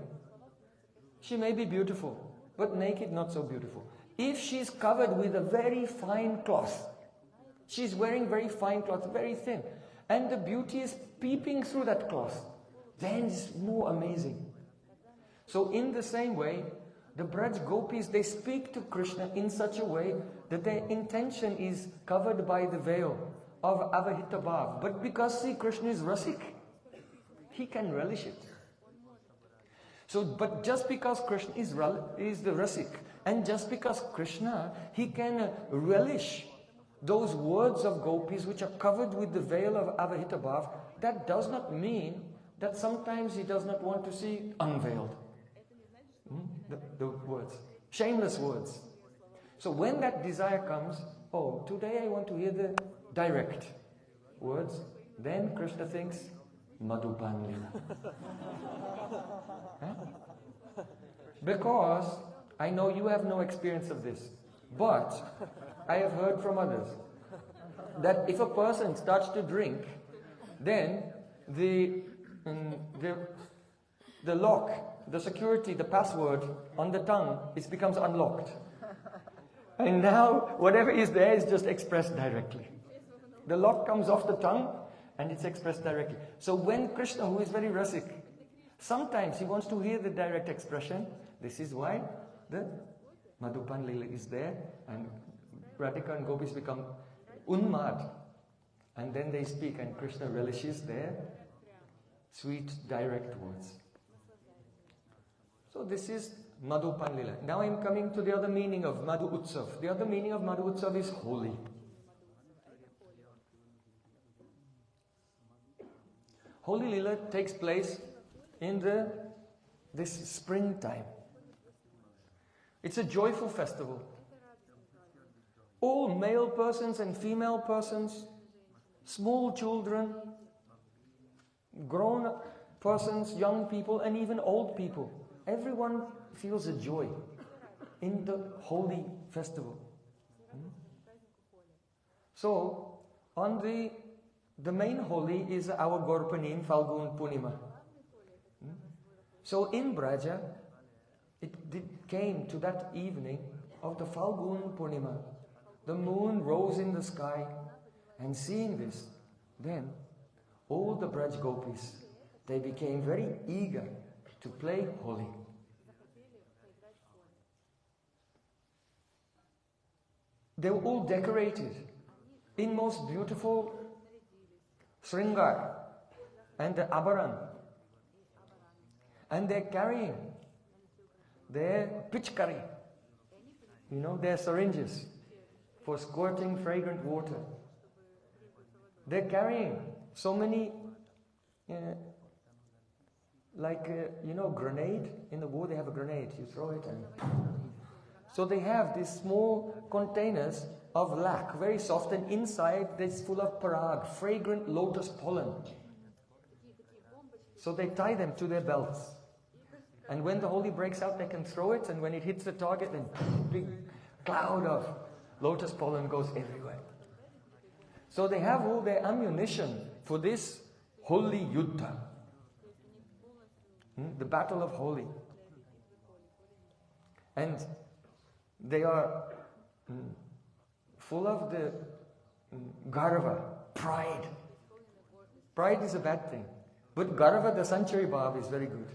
she may be beautiful, but naked not so beautiful. If she's covered with a very fine cloth, she's wearing very fine cloth, very thin, and the beauty is peeping through that cloth, then it's more amazing. So in the same way, The Braj gopis, they speak to Krishna in such a way that their intention is covered by the veil of avahita bhav. But because, see, Krishna is rasik, he can relish it. So, but just because Krishna is the rasik, and just because Krishna, he can relish those words of gopis which are covered with the veil of avahita bhav, that does not mean that sometimes he does not want to see unveiled. The words, shameless words. So when that desire comes, oh, today I want to hear the direct words, then Krishna thinks, Madhupan lila. Huh? Because I know you have no experience of this, but I have heard from others that if a person starts to drink, then the lock, the security, the password on the tongue, it becomes unlocked. And now whatever is there is just expressed directly. The lock comes off the tongue and it's expressed directly. So when Krishna, who is very rasik, sometimes he wants to hear the direct expression. This is why the Madhupan Lila is there, and Radhika and gopis become unmad. And then they speak, and Krishna relishes their sweet, direct words. So this is Madhupan Lila. Now I am coming to the other meaning of Madhu Utsav. The other meaning of Madhu Utsav is holy. Holy Lila takes place in this springtime. It's a joyful festival. All male persons and female persons, small children, grown persons, young people, and even old people, everyone feels a joy in the holy festival. So, on the main Holi is our Gorpanim, Falgun Punima. So in Braja, it came to that evening of the Falgun Punima. The moon rose in the sky, and seeing this, then all the Braj gopis, they became very eager to play Holi. They were all decorated in most beautiful Sringar and the Abaran. And they're carrying their pitchkari, their syringes for squirting fragrant water. They're carrying so many, grenade. In the war they have a grenade. You throw it and... So they have these small containers of lac, very soft, and inside it's full of parag, fragrant lotus pollen. So they tie them to their belts. And when the Holi breaks out, they can throw it, and when it hits the target, then a big cloud of lotus pollen goes everywhere. So they have all their ammunition for this Holi Yuddha, the battle of Holi. And they are full of the garva, pride. Pride is a bad thing. But garva, the Sanchari Bhav, is very good.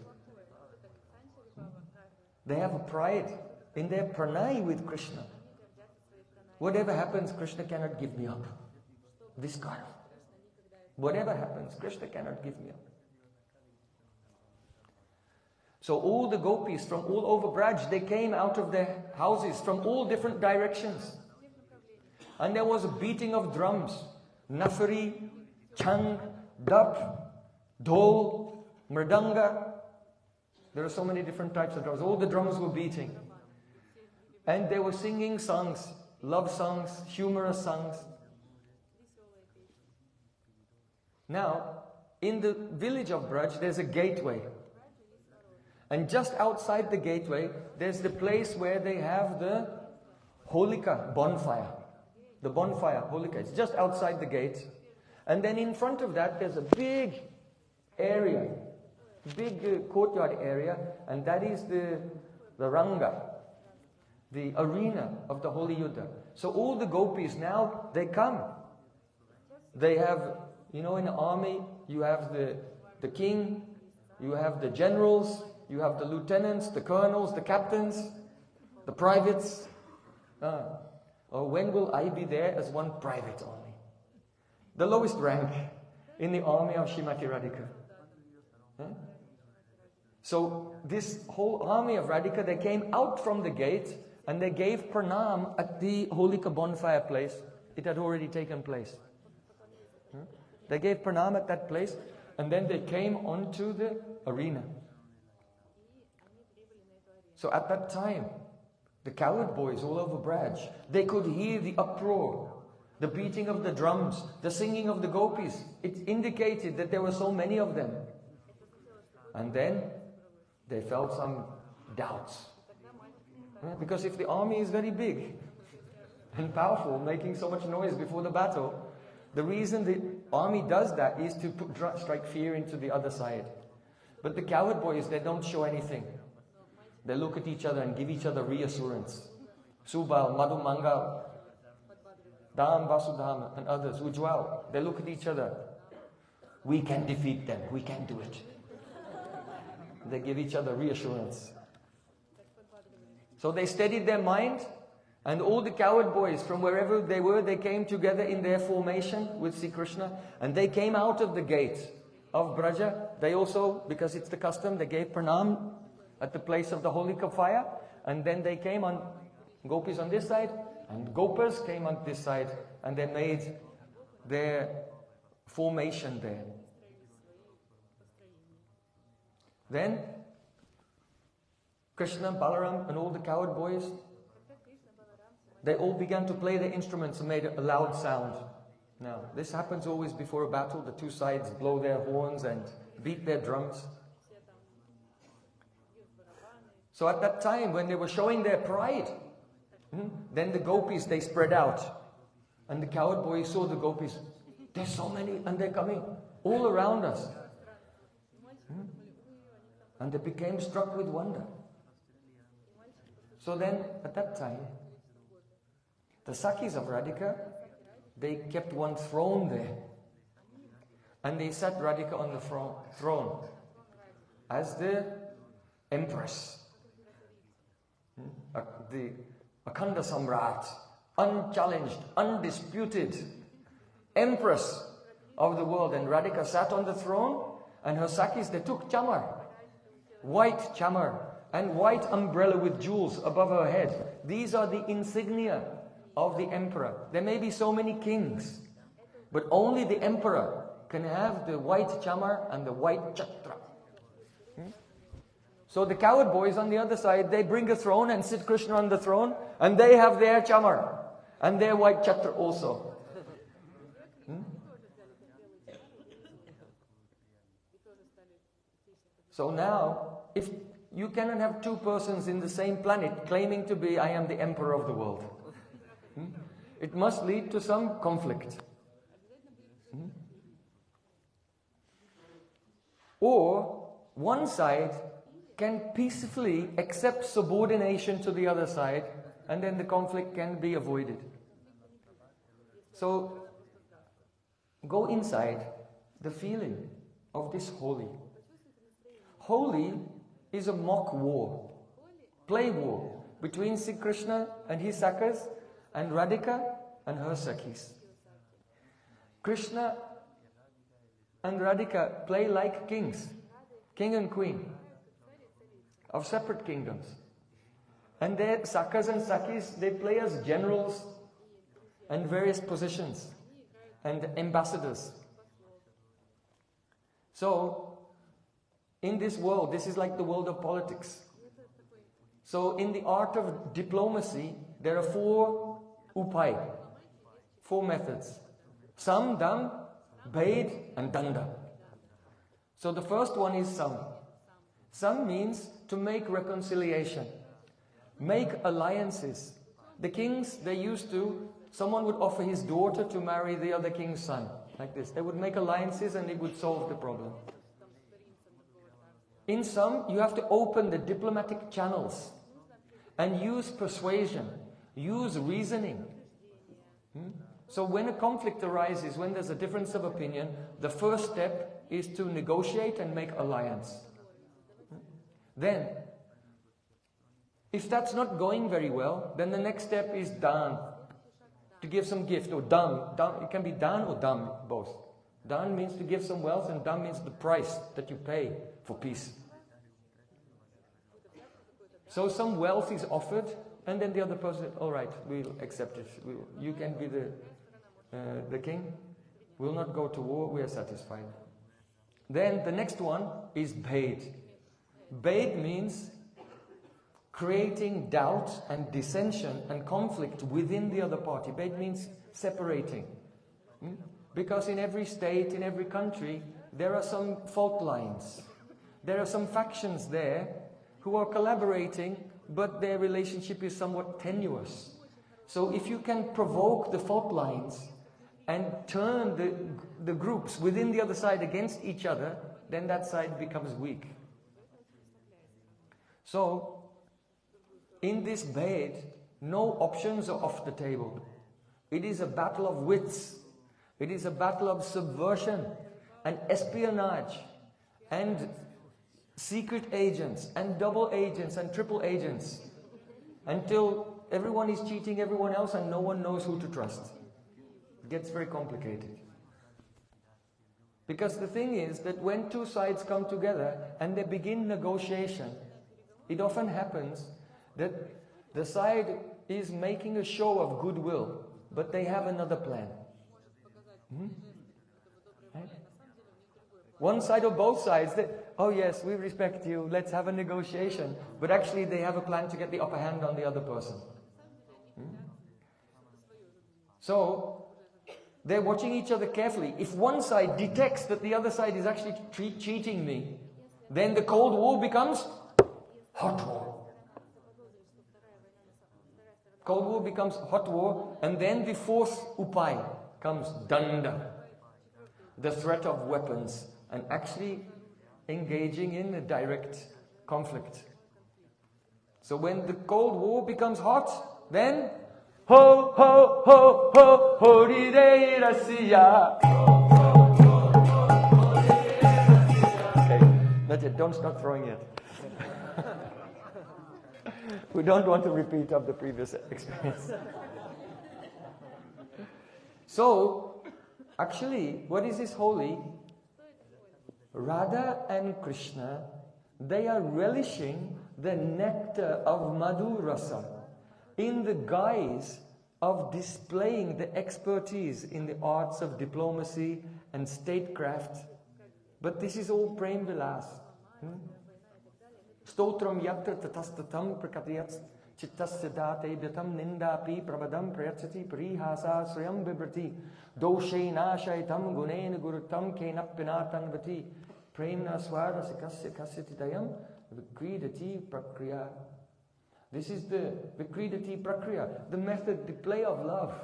They have a pride in their pranay with Krishna. Whatever happens, Krishna cannot give me up. This garva. Whatever happens, Krishna cannot give me up. So all the gopis from all over Braj, they came out of their houses from all different directions. And there was a beating of drums. Nafari, Chang, Dap, Dhol, Mridanga. There are so many different types of drums. All the drums were beating. And they were singing songs, love songs, humorous songs. Now, in the village of Braj, there's a gateway. And just outside the gateway, there's the place where they have the Holika bonfire. The bonfire, Holika. It's just outside the gate. And then in front of that, there's a big area, big courtyard area, and that is the Ranga, the arena of the Holi Yuddha. So all the gopis now, they come. They have, in the army, you have the king, you have the generals, You have the lieutenants, the colonels, the captains, the privates. Or when will I be there as one private only? The lowest rank in the army of Srimati Radhika. So this whole army of Radhika, they came out from the gate and they gave pranam at the Holika bonfire place. It had already taken place. They gave pranam at that place and then they came onto the arena. So at that time, the cowherd boys all over Braj, they could hear the uproar, the beating of the drums, the singing of the gopis. It indicated that there were so many of them. And then they felt some doubts. Because if the army is very big and powerful, making so much noise before the battle, the reason the army does that is to strike fear into the other side. But the cowherd boys, they don't show anything. They look at each other and give each other reassurance. Subal, Madhu Mangal, Dam Vasudhama and others, Ujwal, they look at each other. We can defeat them. We can do it. They give each other reassurance. So they steadied their mind, and all the cowherd boys from wherever they were, they came together in their formation with Sri Krishna, and they came out of the gate of Braja. They also, because it's the custom, they gave pranam at the place of the Holika fire, and then they came on, gopis on this side, and gopas came on this side, and they made their formation there. Then Krishna, Balaram and all the cowherd boys, they all began to play their instruments and made a loud sound. Now, this happens always before a battle. The two sides blow their horns and beat their drums. So at that time, when they were showing their pride, then the gopis, they spread out. And the cowherd boys saw the gopis. There's so many and they're coming all around us. And they became struck with wonder. So then, at that time, the Sakhis of Radhika, they kept one throne there. And they sat Radhika on the throne as the empress. The Akhanda Samrat, unchallenged, undisputed empress of the world. And Radhika sat on the throne, and her Sakhis, they took chamar, white chamar, and white umbrella with jewels above her head. These are the insignia of the emperor. There may be so many kings, but only the emperor can have the white chamar and the white chatra. So the cowherd boys on the other side, they bring a throne and sit Krishna on the throne, and they have their chamar and their white chatra also. So now, if you cannot have two persons in the same planet claiming to be, I am the emperor of the world. It must lead to some conflict. Or one side can peacefully accept subordination to the other side, and then the conflict can be avoided. So, go inside the feeling of this Holi. Holi is a mock war, play war, between Sri Krishna and his Sakhas and Radhika and her Sakhis. Krishna and Radhika play like kings, king and queen, of separate kingdoms. And their Sakhas and Sakhis, they play as generals and various positions and ambassadors. So, in this world, this is like the world of politics. So in the art of diplomacy, there are 4 upai, 4 methods. Sam, dam, bhed and danda. So the first one is sam. Sam means to make reconciliation, make alliances. The kings, they used to, someone would offer his daughter to marry the other king's son, like this. They would make alliances and it would solve the problem. In some, you have to open the diplomatic channels and use persuasion, use reasoning. So when a conflict arises, when there's a difference of opinion, the first step is to negotiate and make alliance. Then, if that's not going very well, then the next step is dan, to give some gift, or dam. It can be dan or dam, both. Dan means to give some wealth, and dam means the price that you pay for peace. So some wealth is offered, and then the other person says, all right, we'll accept it. You can be the king. We'll not go to war, we are satisfied. Then the next one is bhed. Bhed means creating doubt and dissension and conflict within the other party. Bhed means separating. Because in every state, in every country, there are some fault lines. There are some factions there who are collaborating, but their relationship is somewhat tenuous. So if you can provoke the fault lines and turn the groups within the other side against each other, then that side becomes weak. So, in this bhed, no options are off the table. It is a battle of wits. It is a battle of subversion and espionage and secret agents and double agents and triple agents, until everyone is cheating everyone else and no one knows who to trust. It gets very complicated. Because the thing is that when two sides come together and they begin negotiation, it often happens that the side is making a show of goodwill, but they have another plan. Right? One side or both sides, oh yes, we respect you, let's have a negotiation. But actually they have a plan to get the upper hand on the other person. So, they're watching each other carefully. If one side detects that the other side is actually cheating me, then the Cold War becomes hot war. Cold War becomes hot war, and then the fourth upai comes danda, the threat of weapons, and actually engaging in a direct conflict. So when the Cold War becomes hot, then ho ho ho ho Holi de Russia. Okay, that's it. Don't start throwing it. We don't want to repeat of the previous experience. So, actually, what is this Holi? Radha and Krishna, they are relishing the nectar of Madhu Rasa in the guise of displaying the expertise in the arts of diplomacy and statecraft. But this is all Prem Vilas. Stotram yatra tatastatam prakatiyat chittasya date byatam nindapi prabadam prayachati parihasa sriyam bibrati doshe nashaitam gunen gurutam kenapinatan vati premna swara sikasya kasyatidayam vikridati prakriya. This is the vikridati prakriya, the method, the play of love.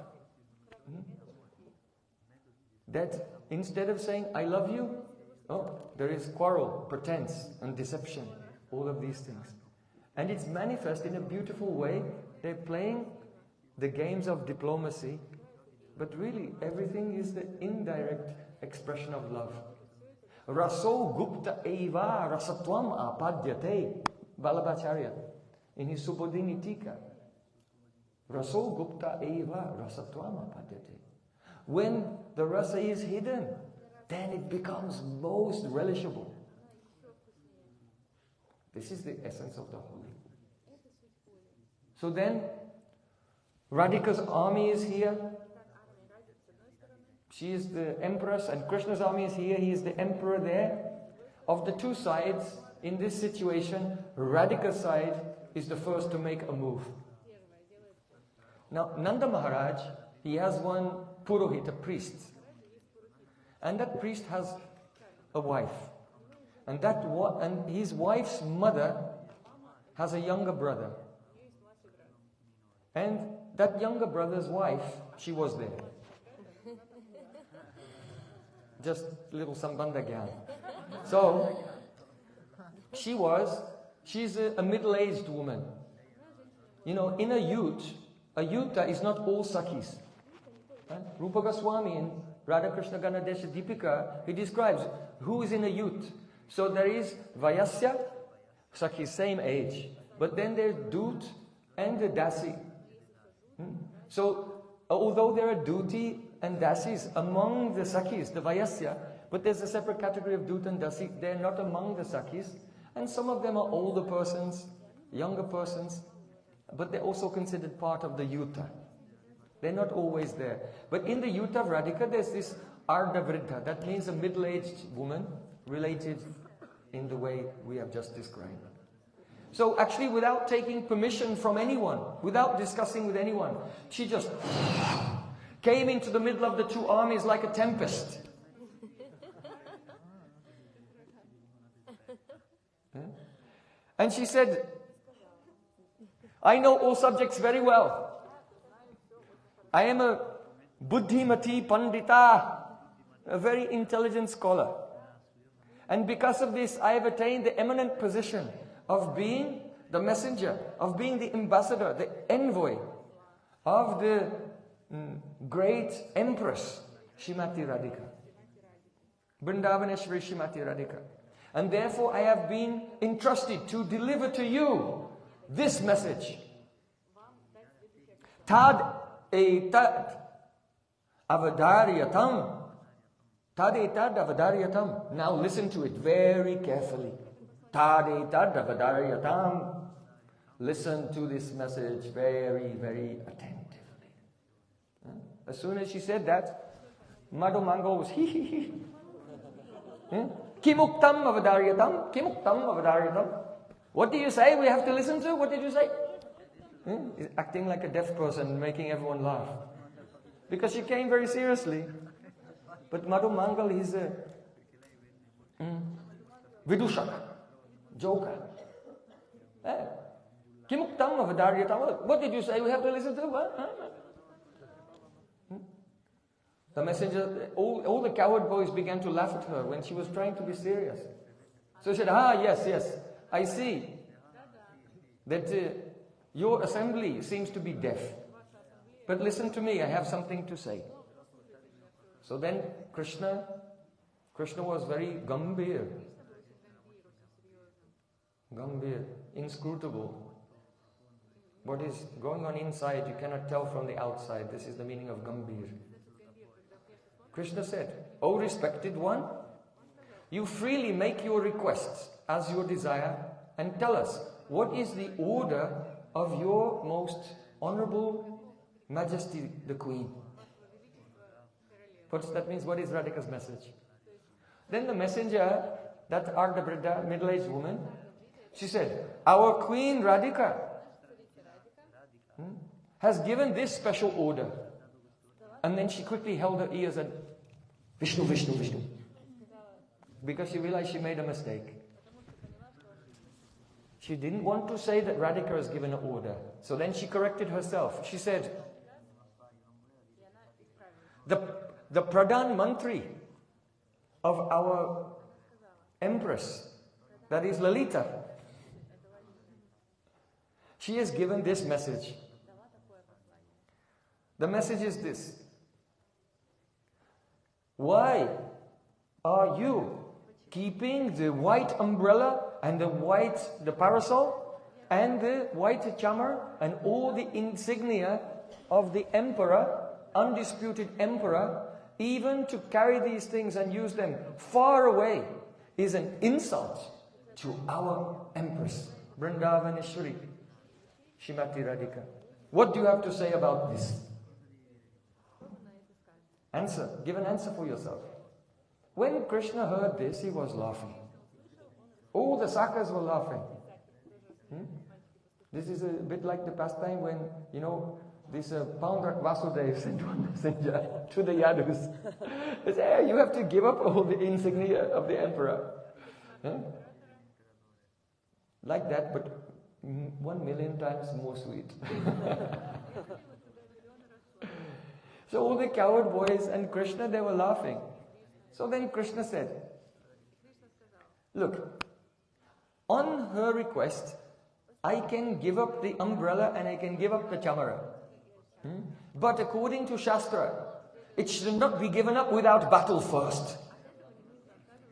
That instead of saying I love you, there is quarrel, pretense and deception. All of these things. And it's manifest in a beautiful way. They're playing the games of diplomacy, but really everything is the indirect expression of love. Raso gupta eva rasatvam apadyate. Vallabhacharya, in his Subodhini Tika. Raso gupta eva rasatvam apadyate. When the rasa is hidden, then it becomes most relishable. This is the essence of the Holi. So then, Radhika's army is here. She is the empress, and Krishna's army is here. He is the emperor there. Of the two sides, in this situation, Radhika's side is the first to make a move. Now, Nanda Maharaj, he has one Purohit, a priest. And that priest has a wife. And his wife's mother has a younger brother. And that younger brother's wife, she was there. Just little Sambandha Gyan. So, she's a middle-aged woman. You know, in a yuta is not all Sakhis. Rupa Goswami in Radha Krishna Ganadesha Deepika, he describes who is in a youth. So there is Vayasya, Sakhis, same age. But then there's Dut and the Dasi. So, although there are Duti and Dasis among the Sakhis, the Vayasya, but there's a separate category of Dut and Dasi. They're not among the Sakhis. And some of them are older persons, younger persons, but they're also considered part of the Yuta. They're not always there. But in the Yuta of Radhika, there's this Ardha Vriddha. That means a middle-aged woman related in the way we have just described. So actually, without taking permission from anyone, without discussing with anyone, she just came into the middle of the two armies like a tempest. And she said, I know all subjects very well. I am a buddhimati pandita, a very intelligent scholar. And because of this, I have attained the eminent position of being the messenger, of being the ambassador, the envoy of the great empress, Shrimati Radhika. Vrindavaneshwari Shrimati Radhika. And therefore I have been entrusted to deliver to you this message. Tad etad avadaryatam. Tad etad avadaryatam. Now listen to it very carefully. Tad etad avadaryatam. Listen to this message very, very attentively. As soon as she said that, Madhu Mangal was hee. Kimuktam avadaryatam, kimuktam avadaryatam. What do you say we have to listen to? What did you say? He's acting like a deaf person, making everyone laugh. Because she came very seriously. But Madhu Mangal is a vidushak, joker. Kimuktam avadaryatam. What did you say we have to listen to? What? The messenger, all the coward boys began to laugh at her when she was trying to be serious. So she said, yes, I see that your assembly seems to be deaf. But listen to me, I have something to say. So then Krishna was very gambhir, inscrutable. What is going on inside, you cannot tell from the outside. This is the meaning of gambhir. Krishna said, O respected one, you freely make your requests as your desire and tell us, what is the order of your most honorable Majesty, the Queen? That means, what is Radhika's message? Then the messenger, that Ardha Vriddha, middle-aged woman, she said, our Queen Radhika has given this special order. And then she quickly held her ears and Vishnu, Vishnu, Vishnu. Because she realized she made a mistake. She didn't want to say that Radhika has given an order. So then she corrected herself. She said, the Pradhan Mantri of our Empress, that is Lalita, she has given this message. The message is this. Why are you keeping the white umbrella and the parasol and the white chamar and all the insignia of the emperor, undisputed emperor, even to carry these things and use them far away is an insult to our Empress, Vrindavaneshwari, Shrimati Radhika. What do you have to say about this? Answer. Give an answer for yourself. When Krishna heard this, he was laughing. All the Sakhas were laughing. This is a bit like the pastime when, this Pandrak Vasudev sent one messenger to the Yadus. He said, hey, you have to give up all the insignia of the emperor. Like that, but 1,000,000 times more sweet. So all the coward boys and Krishna, they were laughing. So then Krishna said, look, on her request, I can give up the umbrella and I can give up the chamara. But according to Shastra, it should not be given up without battle first.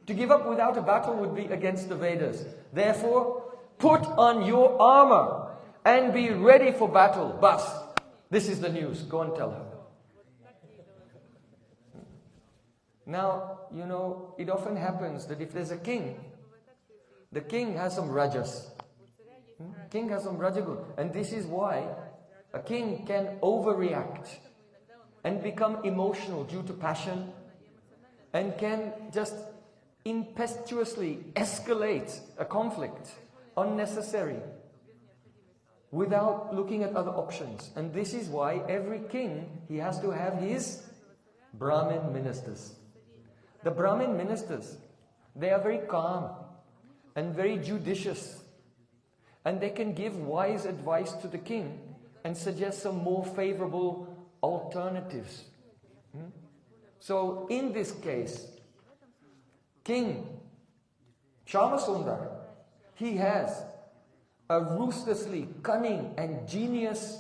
To give up without a battle would be against the Vedas. Therefore, Put on your armor and be ready for battle. Bas, this is the news. Go and tell her. Now, you know, it often happens that if there's a king, the king has some rajas. King has some rajagun. And this is why a king can overreact and become emotional due to passion and can just impetuously escalate a conflict, unnecessary, without looking at other options. And this is why every king, he has to have his Brahmin ministers. The Brahmin ministers, they are very calm and very judicious. And they can give wise advice to the king and suggest some more favorable alternatives. So in this case, King Shamasundar, he has a ruthlessly cunning and genius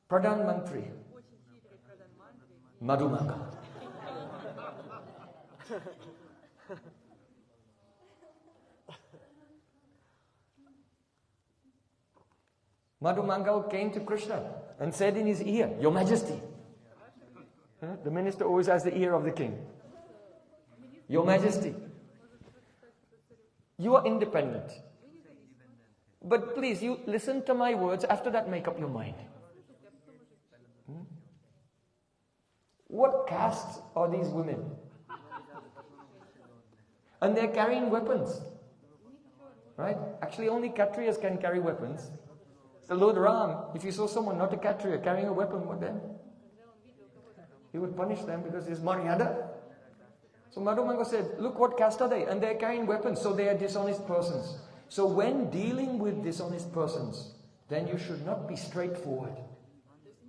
Pradhan Mantri, Madhumangal. Madhumangal came to Krishna and said in his ear, "Your Majesty." The minister always has the ear of the king. "Your Majesty, you are independent. But please, you listen to my words. After that, make up your mind. What caste are these women? And they're carrying weapons. Right? Actually, only Kshatriyas can carry weapons. So Lord Ram, if he saw someone not a Kshatriya carrying a weapon, what then? He would punish them because it's Maryada. So Madhumangal said, look, what caste are they? And they're carrying weapons, so they are dishonest persons. So when dealing with dishonest persons, then you should not be straightforward.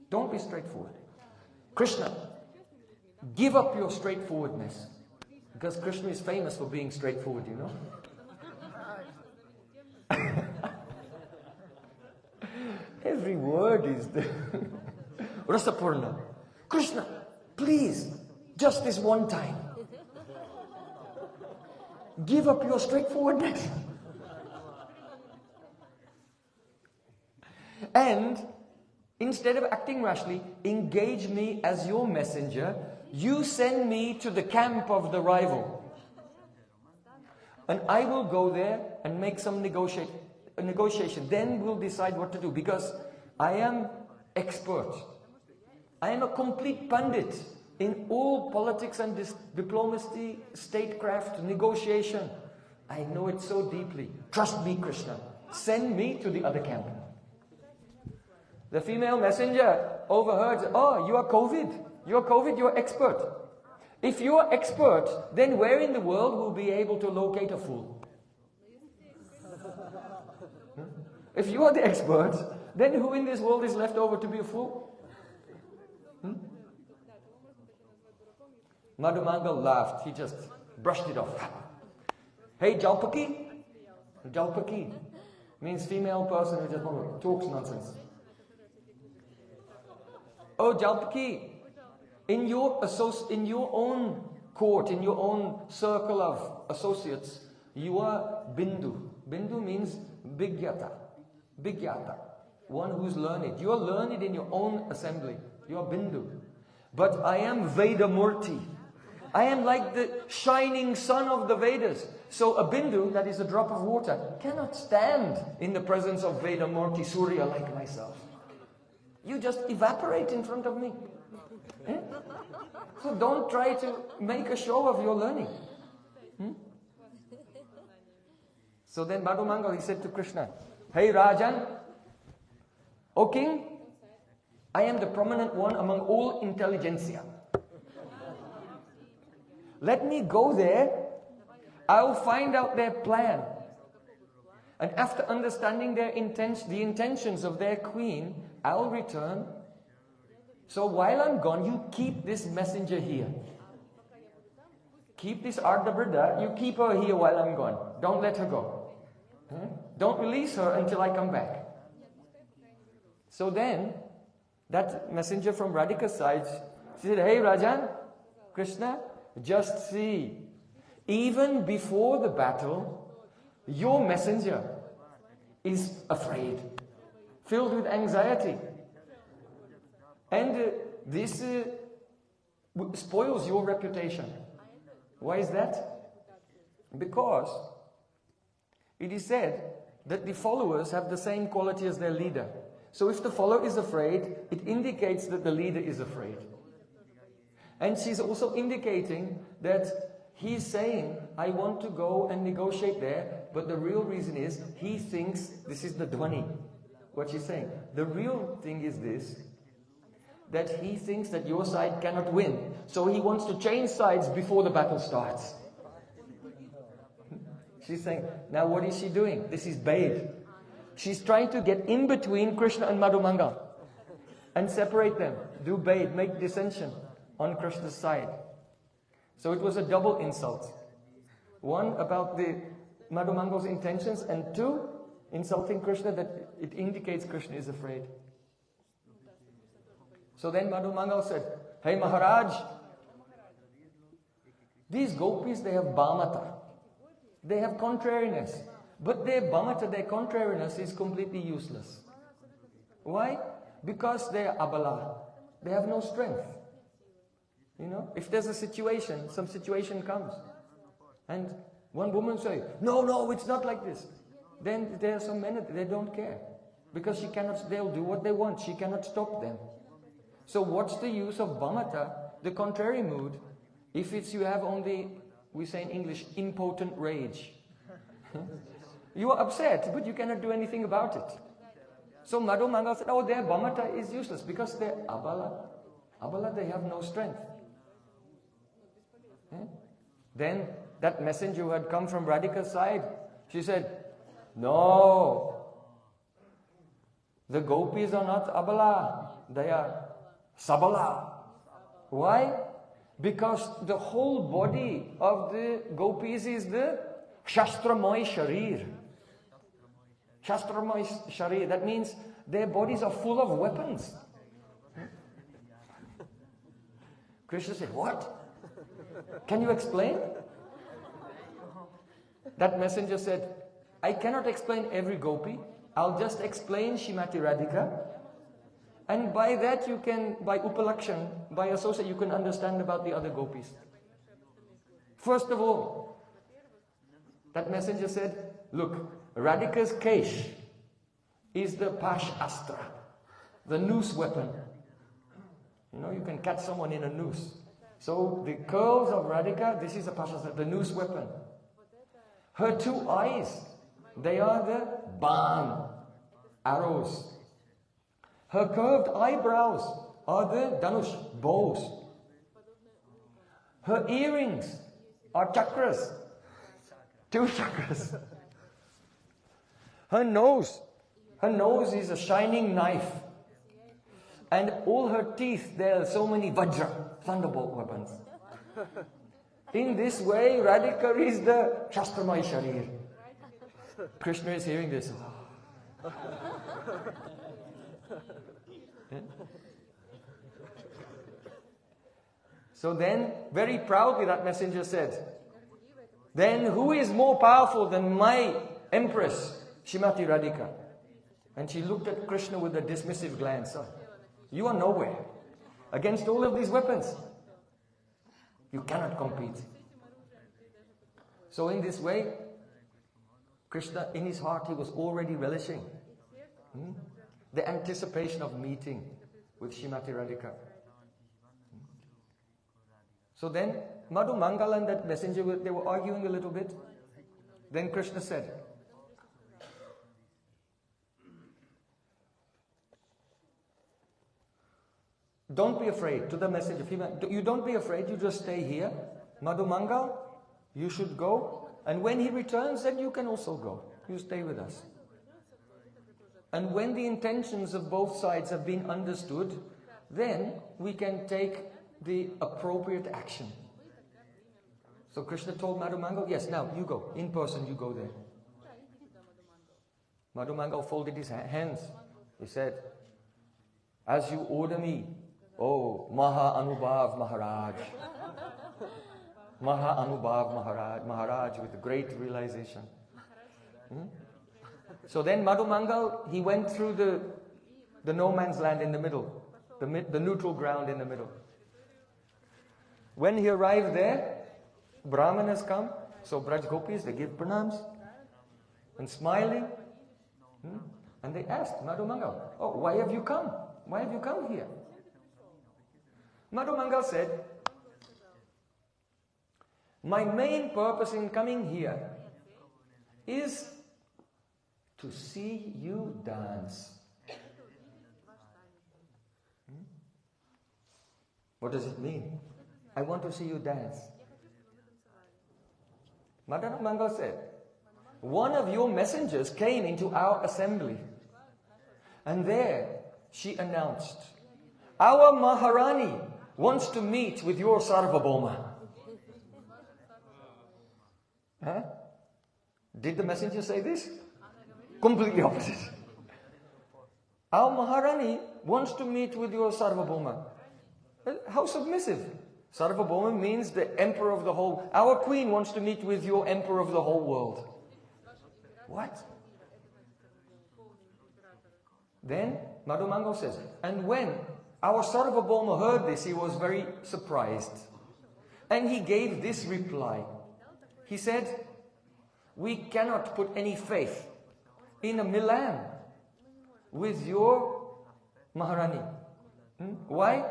Don't be straightforward. Krishna, give up your straightforwardness. Because Krishna is famous for being straightforward, you know. Every word is the Rasapurna. Krishna, please, just this one time, give up your straightforwardness. And instead of acting rashly, engage me as your messenger. You send me to the camp of the rival. And I will go there and make some negotiation. Then we'll decide what to do. Because I am expert. I am a complete pandit in all politics and diplomacy, statecraft, negotiation. I know it so deeply. Trust me, Krishna. Send me to the other camp. The female messenger overheard, oh, you are COVID. You are COVID, you are expert. If you are expert, then where in the world will be able to locate a fool? If you are the expert, then who in this world is left over to be a fool? Madhumangal laughed. He just brushed it off. Hey, Jalpaki? Jalpaki means female person who just talks nonsense. Oh, Jalpaki, in your own court, in your own circle of associates, you are Bindu. Bindu means Bigyata. Bigyata. One who's learned. You are learned in your own assembly. You are Bindu. But I am Vedamurti. I am like the shining sun of the Vedas. So a Bindu, that is a drop of water, cannot stand in the presence of Vedamurti Surya like myself. You just evaporate in front of me. Eh? So don't try to make a show of your learning. So then Madhumangal, he said to Krishna, hey Rajan, O king, I am the prominent one among all intelligentsia. Let me go there. I'll find out their plan. And after understanding the intentions of their queen, I'll return. So while I'm gone, you keep this messenger here. Keep this Ardhabrida, you keep her here while I'm gone. Don't let her go. Don't release her until I come back. So then, that messenger from Radhika's side, she said, hey Rajan, Krishna, just see, even before the battle, your messenger, is afraid, filled with anxiety. And this spoils your reputation. Why is that? Because it is said that the followers have the same quality as their leader. So if the follower is afraid, it indicates that the leader is afraid. And she's also indicating that he's saying, I want to go and negotiate there, but the real reason is, he thinks, this is the dhvani, what she's saying. The real thing is this, that he thinks that your side cannot win. So he wants to change sides before the battle starts. She's saying, now what is she doing? This is bait. She's trying to get in between Krishna and Madhumangal and separate them. Do bait, make dissension on Krishna's side. So it was a double insult. One, about the Madhumangal's intentions, and two, insulting Krishna, that it indicates Krishna is afraid. So then Madhumangal said, hey Maharaj, these gopis, they have bhamata. They have contrariness. But their bhamata, their contrariness is completely useless. Why? Because they are abala. They have no strength. You know, if there's a situation, some situation comes, and one woman says, no, it's not like this. Then there are some men, they don't care. Because she cannot, they'll do what they want. She cannot stop them. So what's the use of bhamata, the contrary mood, if it's you have only, we say in English, impotent rage. You are upset, but you cannot do anything about it. So Madhumangal said, their bhamata is useless because they're abala. Abala, they have no strength. Then that messenger who had come from Radhika's side, she said, no, the gopis are not abala, they are sabala. Why? Because the whole body of the gopis is the shastramoy sharir. Shastramoy sharir, that means their bodies are full of weapons. Krishna said, what? Can you explain? That messenger said, I cannot explain every gopi. I'll just explain Shrimati Radhika. And by that you can, by upalakshan, by association, you can understand about the other gopis. First of all, that messenger said, look, Radhika's kesh is the pash astra, the noose weapon. You know, you can catch someone in a noose. So the curls of Radhika, this is a pash astra, the noose weapon. Her two eyes, they are the ban, arrows. Her curved eyebrows are the dhanush, bows. Her earrings are chakras, 2 chakras. Her nose is a shining knife. And all her teeth, there are so many vajra, thunderbolt weapons. In this way, Radhika is the Shastramay Sharir. Krishna is hearing this. So then, very proudly that messenger said, then who is more powerful than my empress, Shrimati Radhika? And she looked at Krishna with a dismissive glance. Oh, you are nowhere. Against all of these weapons, you cannot compete. So in this way, Krishna, in his heart, he was already relishing the anticipation of meeting with Shrimati Radhika. So then, Madhumangal and that messenger, they were arguing a little bit. Then Krishna said, don't be afraid, to the messenger. You don't be afraid, you just stay here. Madhumangal, you should go. And when he returns, then you can also go. You stay with us. And when the intentions of both sides have been understood, then we can take the appropriate action. So Krishna told Madhumangal, yes, now you go. In person, you go there. Madhumangal folded his hands. He said, as you order me, oh, Maha Anubhav Maharaj. Maha Anubhav Maharaj with great realization. So then Madhumangal, he went through the no man's land in the middle, the neutral ground in the middle. When he arrived there, Brahmanas come, so Braj Gopis, they give pranams and smiling. And they asked Madhumangal, oh, why have you come? Why have you come here? Madhumangal said, my main purpose in coming here is to see you dance. What does it mean? I want to see you dance. Madhumangal said, one of your messengers came into our assembly, and there she announced, our Maharani wants to meet with your Sarvabhauma. Huh? Did the messenger say this? Completely opposite. Our Maharani wants to meet with your Sarvabhauma. How submissive. Sarvabhauma means the emperor of the whole. Our queen wants to meet with your emperor of the whole world. What? Then Madhumangal says, and when our Sarvabhauma heard this, he was very surprised. And he gave this reply. He said, we cannot put any faith in a Milan with your Maharani. Why?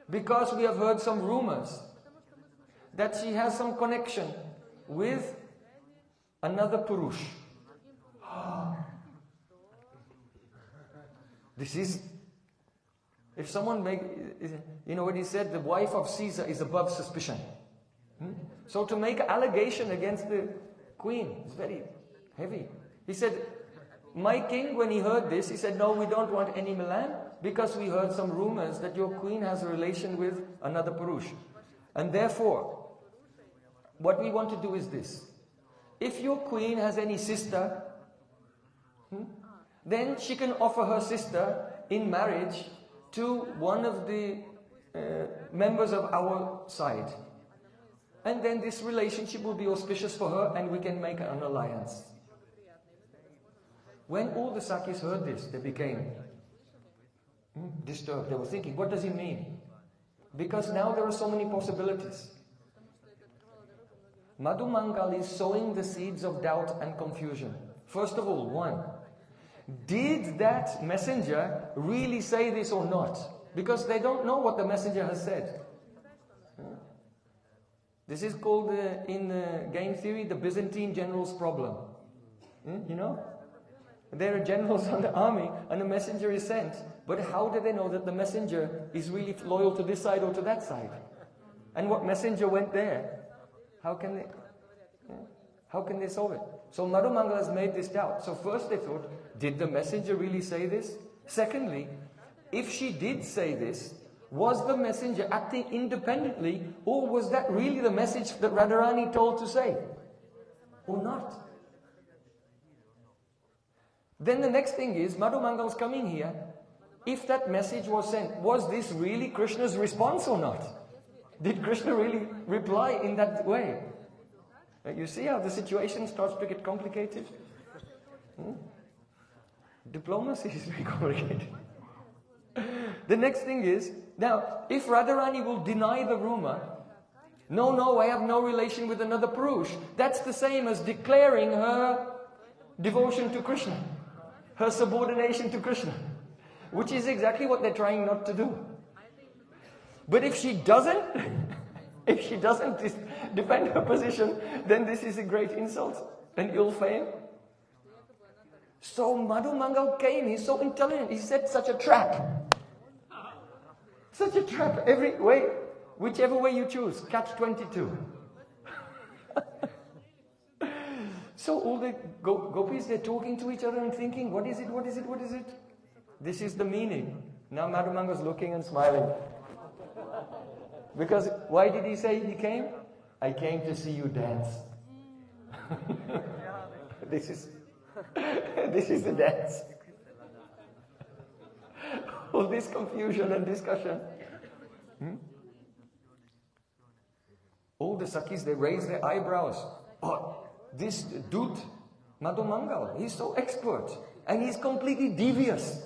Because we have heard some rumors that she has some connection with another Purush. This is, if someone when he said the wife of Caesar is above suspicion. So to make an allegation against the queen is very heavy. He said, my king, when he heard this, he said, no, we don't want any Milan because we heard some rumors that your queen has a relation with another Purush. And therefore, what we want to do is this. If your queen has any sister, then she can offer her sister in marriage to one of the members of our side. And then this relationship will be auspicious for her and we can make an alliance. When all the Sakis heard this, they became disturbed. They were thinking, what does he mean? Because now there are so many possibilities. Madhumangal is sowing the seeds of doubt and confusion. First of all, one, did that messenger really say this or not? Because they don't know what the messenger has said. This is called, in game theory, the Byzantine general's problem. You know? There are generals on the army and a messenger is sent. But how do they know that the messenger is really loyal to this side or to that side? And what messenger went there? How can they solve it? So Madhumangal has made this doubt. So first they thought, did the messenger really say this? Secondly, if she did say this, was the messenger acting independently, or was that really the message that Radharani told to say? Or not? Then the next thing is, Madhumangal's coming here. If that message was sent, was this really Krishna's response or not? Did Krishna really reply in that way? You see how the situation starts to get complicated? Diplomacy is very complicated. The next thing is, now, if Radharani will deny the rumor, no, I have no relation with another Purush, that's the same as declaring her devotion to Krishna, her subordination to Krishna, which is exactly what they're trying not to do. But if she doesn't defend her position, then this is a great insult and ill fame. So Madhumangal came, he's so intelligent, he set such a trap. Such a trap, every way, whichever way you choose, catch 22. So all the gopis, they're talking to each other and thinking, what is it? This is the meaning. Now Madhumangal's looking and smiling. Because why did he say he came? I came to see you dance. This is the dance. All this confusion and discussion. All the Sakis, they raise their eyebrows. Oh, this Dut, Madhu Mangal, he's so expert and he's completely devious.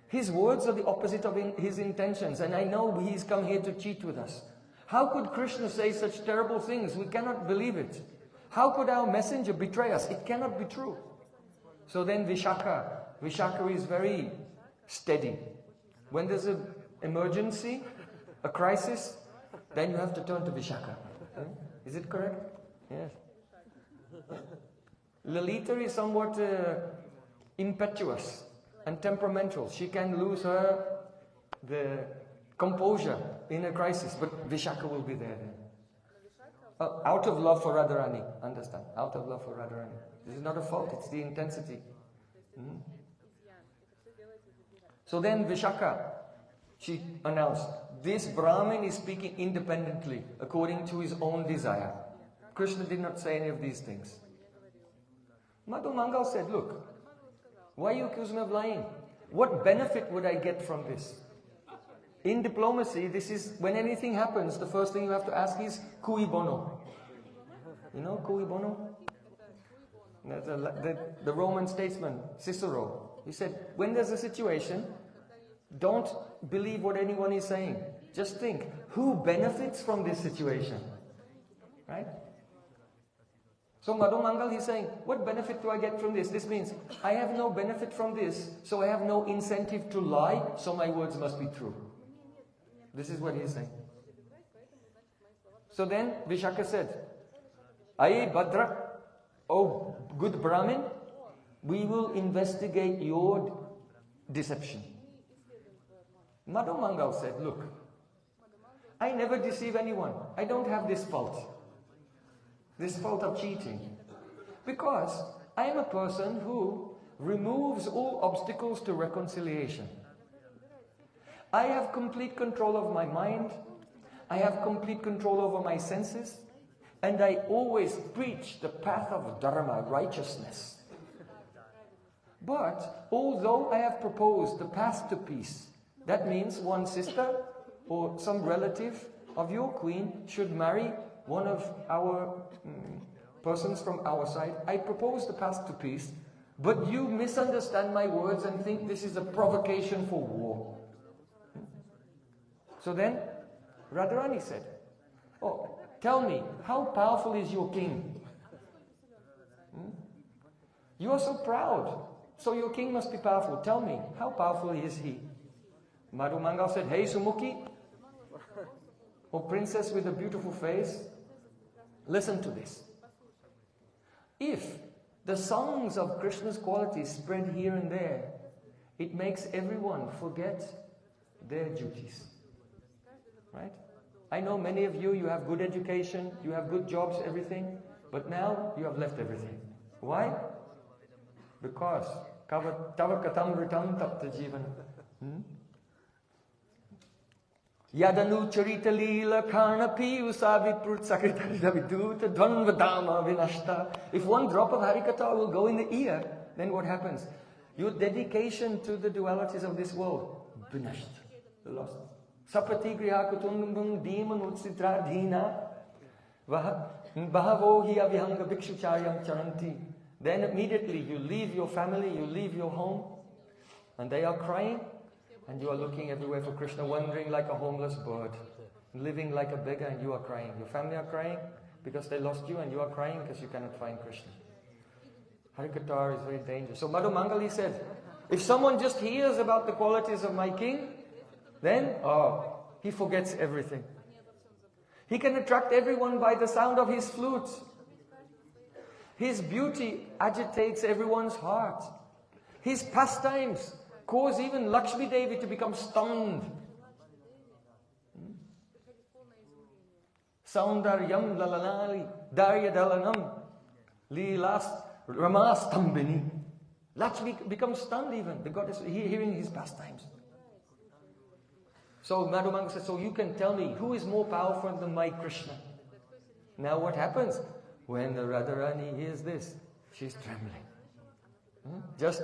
His words are the opposite of his intentions, and I know he's come here to cheat with us. How could Krishna say such terrible things? We cannot believe it. How could our messenger betray us? It cannot be true. So then Vishaka is very steady. When there's an emergency, a crisis, then you have to turn to Vishaka. Is it correct? Yes. Lalita is somewhat impetuous and temperamental. She can lose the composure in a crisis, but Vishaka will be there then. Out of love for Radharani, understand? Out of love for Radharani. This is not a fault, it's the intensity. So then Vishaka, she announced, this Brahmin is speaking independently, according to his own desire. Krishna did not say any of these things. Madhu Mangal said, look, why you accuse me of lying? What benefit would I get from this? In diplomacy, this is, when anything happens, the first thing you have to ask is, cui bono? You know, cui bono? The Roman statesman, Cicero, he said, when there's a situation, don't believe what anyone is saying. Just think, who benefits from this situation? Right? So Madhu Mangal, he's saying, what benefit do I get from this? This means, I have no benefit from this, so I have no incentive to lie, so my words must be true. This is what he's saying. So then Vishaka said, Ai Bhadra, oh good Brahmin, we will investigate your deception. Madhu Mangal said, look, I never deceive anyone. I don't have this fault of cheating. Because I am a person who removes all obstacles to reconciliation. I have complete control of my mind. I have complete control over my senses. And I always preach the path of dharma, righteousness. But although I have proposed the path to peace, that means one sister or some relative of your queen should marry one of our persons from our side. I propose the path to peace, but you misunderstand my words and think this is a provocation for war. So then Radharani said, oh, tell me, how powerful is your king? You are so proud, so your king must be powerful. Tell me, how powerful is he? Madhu Mangal said, hey Sumukhi, oh princess with a beautiful face, listen to this. If the songs of Krishna's qualities spread here and there, it makes everyone forget their duties. Right? I know many of you, you have good education, you have good jobs, everything, but now you have left everything. Why? Because tava katam ritam tapta jivan. Yadanu charita lila karna piyusa viprut sakritari viduta dhanvadama vinashta. If one drop of Harikatha will go in the ear, then what happens? Your dedication to the dualities of this world, vinashta, lost. Sapati griha kutundam deman utsitradhina bahavo hi avihanga bhikshucharyam charanti. Then immediately you leave your family, you leave your home, and they are crying. And you are looking everywhere for Krishna, wandering like a homeless bird, living like a beggar, and you are crying. Your family are crying because they lost you, and you are crying because you cannot find Krishna. Harikatha is very dangerous. So Madhu Mangali said, if someone just hears about the qualities of my king, then, he forgets everything. He can attract everyone by the sound of his flute. His beauty agitates everyone's heart. His pastimes cause even Lakshmi Devi to become stunned. Saundaryam lalanali darya dalanam lilas ramastambini. Lakshmi becomes stunned even, the goddess, hearing his pastimes. So Madhu Mangal says, so you can tell me, who is more powerful than my Krishna? Now what happens? When the Radharani hears this, she's trembling. Just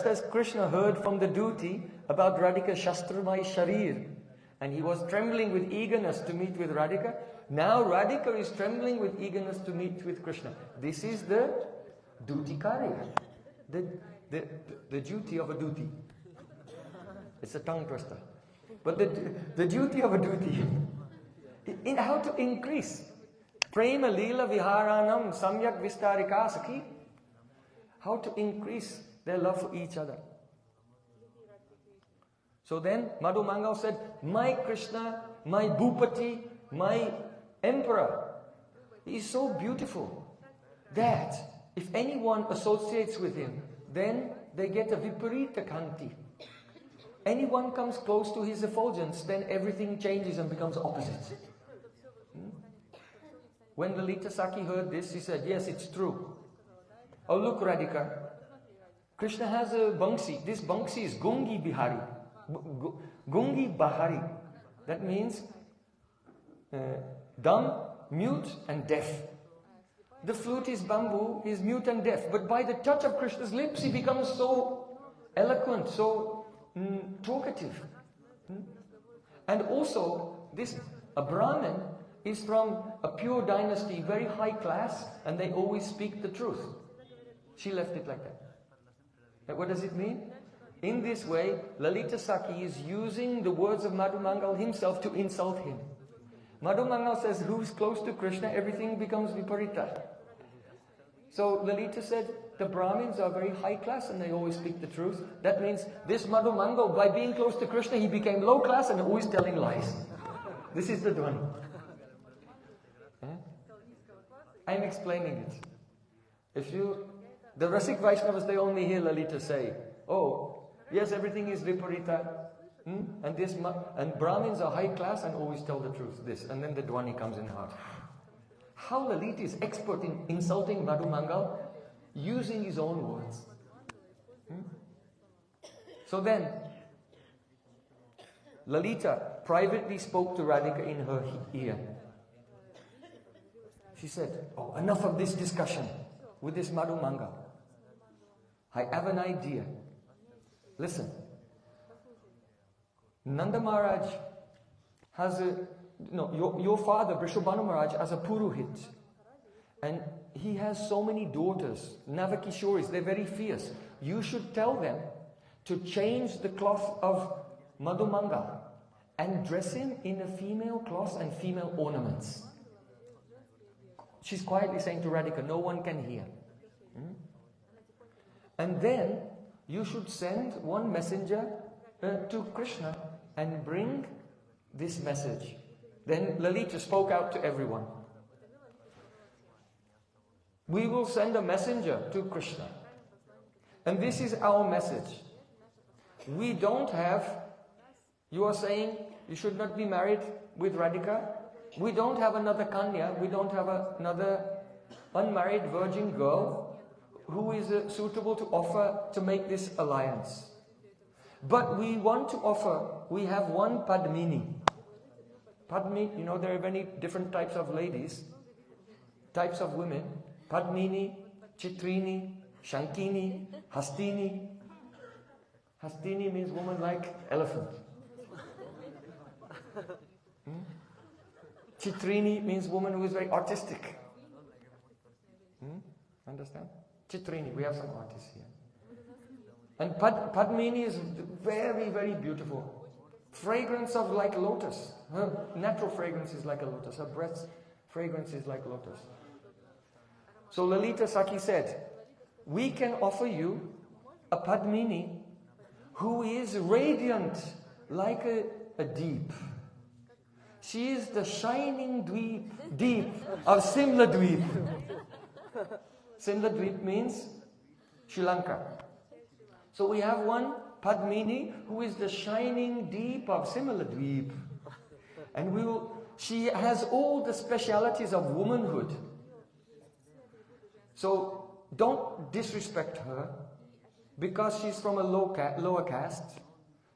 as Krishna heard from the duty about Radhika Shastramai Sharir, and he was trembling with eagerness to meet with Radhika, Now Radhika is trembling with eagerness to meet with Krishna. This is the duty karya, the duty of a duty. It's a tongue twister. But the duty of a duty, in how to increase. Prema lila viharanam samyak vistarika sakhi. How to increase their love for each other. So then Madhu Mangal said, my Krishna, my Bhupati, my emperor, he is so beautiful that if anyone associates with him, then they get a viparita kanti. Anyone comes close to his effulgence, then everything changes and becomes opposite. When Lalita Sakhi heard this, she said, yes, it's true. Oh, look, Radhika. Krishna has a Bangsi. This Bangsi is Gungi Bihari. Gungi Bahari. That means dumb, mute and deaf. The flute is bamboo, he is mute and deaf. But by the touch of Krishna's lips, he becomes so eloquent, so talkative. And also, a Brahmin is from a pure dynasty, very high class, and they always speak the truth. She left it like that. And what does it mean? In this way, Lalita Sakhi is using the words of Madhu Mangal himself to insult him. Madhu Mangal says, who's close to Krishna, everything becomes viparita. So Lalita said, the Brahmins are very high class and they always speak the truth. That means this Madhu Mangal, by being close to Krishna, he became low class and always telling lies. This is the Dwani. I'm explaining it. The Rasik Vaishnavas, they only hear Lalita say, oh, yes, everything is viparita. And Brahmins are high class and always tell the truth. And then the Dwani comes in heart. How Lalita is expert in insulting Madhu Mangal using his own words. So then, Lalita privately spoke to Radhika in her ear. She said, oh, enough of this discussion with this Madhu Mangal. I have an idea. Listen. Nanda Maharaj has your father, Vrishabhanu Maharaj, has a Purohit. And he has so many daughters, Navakishoris, they're very fierce. You should tell them to change the cloth of Madhu Mangal and dress him in a female cloth and female ornaments. She's quietly saying to Radhika, no one can hear. And then you should send one messenger to Krishna and bring this message. Then Lalita spoke out to everyone. We will send a messenger to Krishna. And this is our message. We don't have, you are saying you should not be married with Radhika. We don't have another Kanya. We don't have another unmarried virgin girl who is suitable to offer to make this alliance. But we want to offer, we have one Padmini. Padmini, there are many different types of ladies, types of women. Padmini, Chitrini, Shankini, Hastini. Hastini means woman like elephant. Chitrini means woman who is very artistic. Understand? Chitrini, we have some artists here. And Padmini is very, very beautiful. Fragrance of like lotus. Her natural fragrance is like a lotus. Her breath's fragrance is like lotus. So Lalita Sakhi said, we can offer you a Padmini who is radiant like a deep. She is the shining deep of Simla Dweep. Simla Dweep means Sri Lanka. So we have one Padmini who is the shining deep of Simla Dweep. And she has all the specialities of womanhood. So don't disrespect her because she's from a lower caste.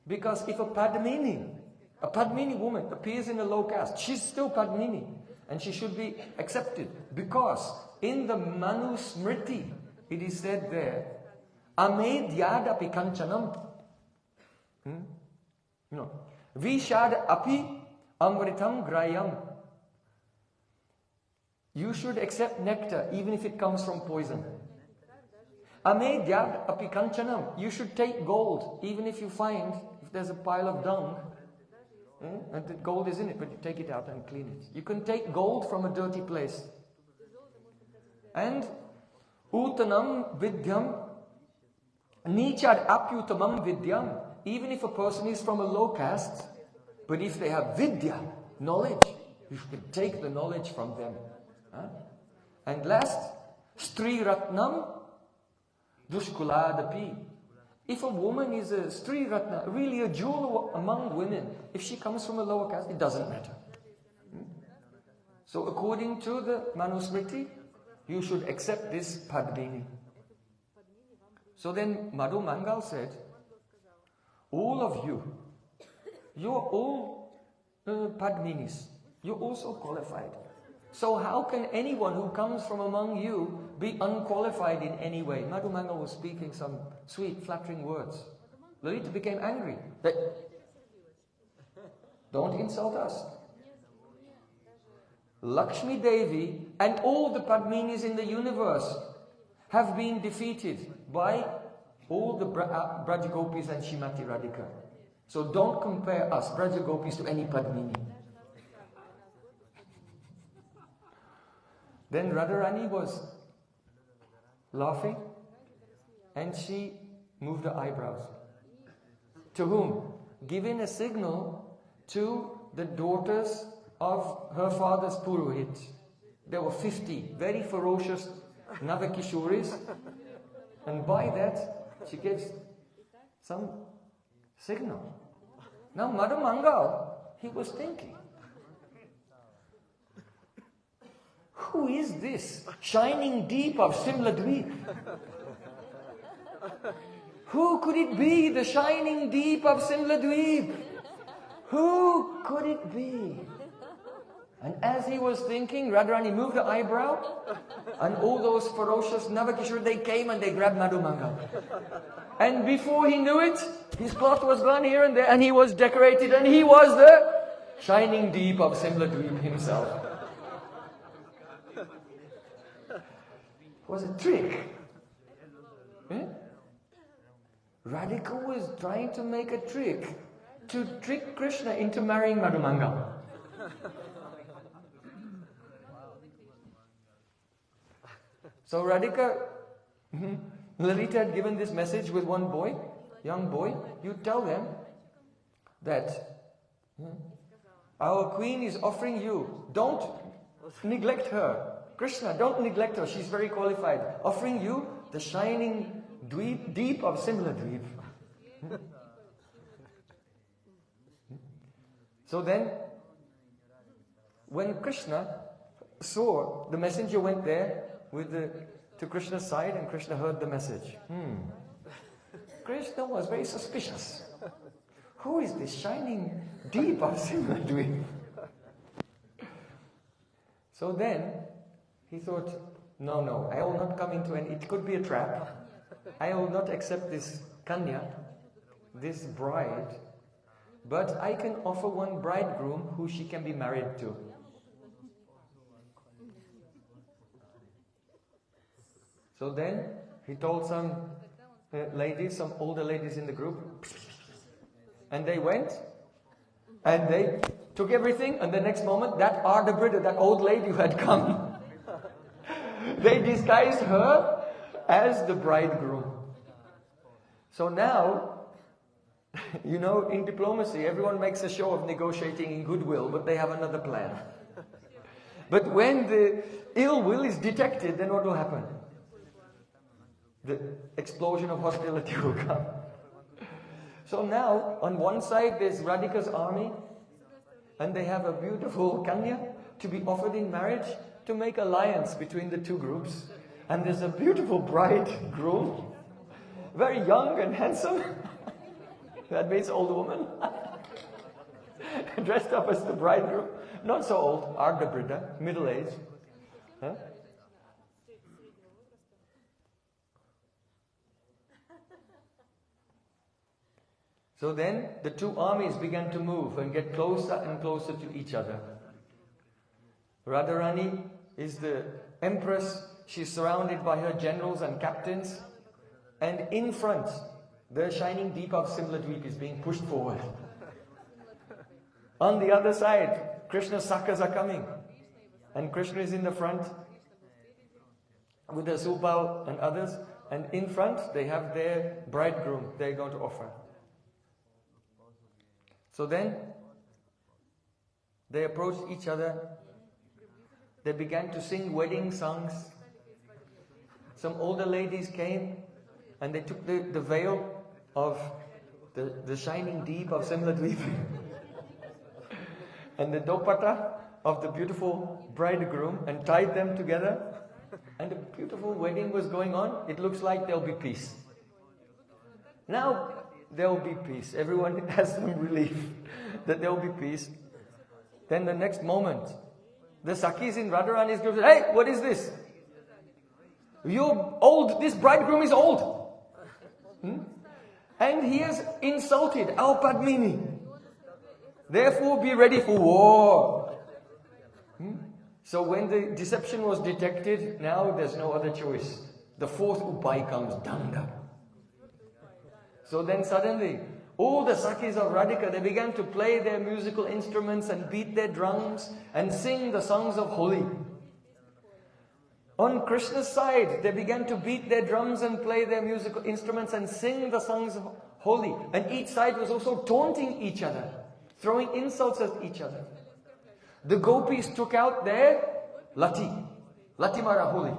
Because if a Padmini woman appears in a low caste, she's still Padmini. And she should be accepted. Because in the Manu Smriti, it is said there, Ame Dhyadapi Kanchanam. Vishad Api Amritam Grayam. You should accept nectar even if it comes from poison. Amedyad api kanchanam. You should take gold even if you find, if there's a pile of dung, and the gold is in it, but you take it out and clean it. You can take gold from a dirty place. And utanam vidyam nichad apyutamam vidyam. Even if a person is from a low caste, but if they have vidya, knowledge, you can take the knowledge from them. And last, stri ratnam dushkuladapi. If a woman is a stri ratna, really a jewel among women, if she comes from a lower caste, it doesn't matter. So according to the Manusmriti, you should accept this Padmini. So then Madhu Mangal said, all of you, you're all Padminis. You're also qualified. So how can anyone who comes from among you be unqualified in any way? Madhu Mangal was speaking some sweet, flattering words. Lalita became angry. That, don't insult us. Lakshmi Devi and all the Padminis in the universe have been defeated by all the Brajagopis and Shrimati Radhika. So don't compare us, Brajagopis, to any Padmini. Then Radharani was laughing and she moved her eyebrows. To whom? Giving a signal to the daughters of her father's Purohit. There were 50 very ferocious Navakishuris, and by that she gave some signal. Now Madhu Mangal, he was thinking, who is this shining deep of Simla Dweep? Who could it be, the shining deep of Simla Dweep? Who could it be? And as he was thinking, Radharani moved her eyebrow, and all those ferocious Navakishore, they came and they grabbed Madhu Mangal. And before he knew it, his cloth was gone here and there, and he was decorated, and he was the shining deep of Simla Dweep himself. It was a trick. Radhika was trying to make a trick to trick Krishna into marrying Madhu Mangal. So Radhika, Lalita had given this message with one boy, young boy. You tell them that our queen is offering you. Don't neglect her. Krishna, don't neglect her. She's very qualified. Offering you the shining deep of Simla Dweep. So then, when Krishna saw the messenger went there to Krishna's side, and Krishna heard the message. Krishna was very suspicious. Who is this shining deep of Simla Dweep? So then he thought, no, I will not come into it could be a trap. I will not accept this kanya, this bride, but I can offer one bridegroom who she can be married to. So then he told some ladies, some older ladies in the group, and they went and they took everything, and the next moment that Ardabrida, that old lady who had come, they disguised her as the bridegroom. So now, in diplomacy, everyone makes a show of negotiating in goodwill, but they have another plan. But when the ill will is detected, then what will happen? The explosion of hostility will come. So now, on one side, there's Radhika's army, and they have a beautiful kanya to be offered in marriage to make alliance between the two groups. And there's a beautiful bridegroom, very young and handsome. That means old woman. Dressed up as the bridegroom. Not so old, Ardabrida, middle-aged. Huh? So then the two armies began to move and get closer and closer to each other. Radharani is the empress. She's surrounded by her generals and captains. And in front, the shining deep of Simladweep is being pushed forward. On the other side, Krishna's sakhas are coming. And Krishna is in the front with the Subal and others. And in front, they have their bridegroom they're going to offer. So then, they approached each other. They began to sing wedding songs. Some older ladies came and they took the veil of the shining deep of Simladweep and the dopata of the beautiful bridegroom and tied them together. And a beautiful wedding was going on. It looks like there'll be peace. Now there'll be peace. Everyone has some relief that there'll be peace. Then the next moment, the Sakhis in Radharani's group said, "Hey, what is this? You're old. This bridegroom is old. And he has insulted our Padmini. Therefore, be ready for war." So when the deception was detected, now there's no other choice. The fourth Upai comes, Danda. So then suddenly, all the Sakhis of Radhika, they began to play their musical instruments and beat their drums and sing the songs of Holi. On Krishna's side, they began to beat their drums and play their musical instruments and sing the songs of Holi. And each side was also taunting each other, throwing insults at each other. The gopis took out their Latimara Holi.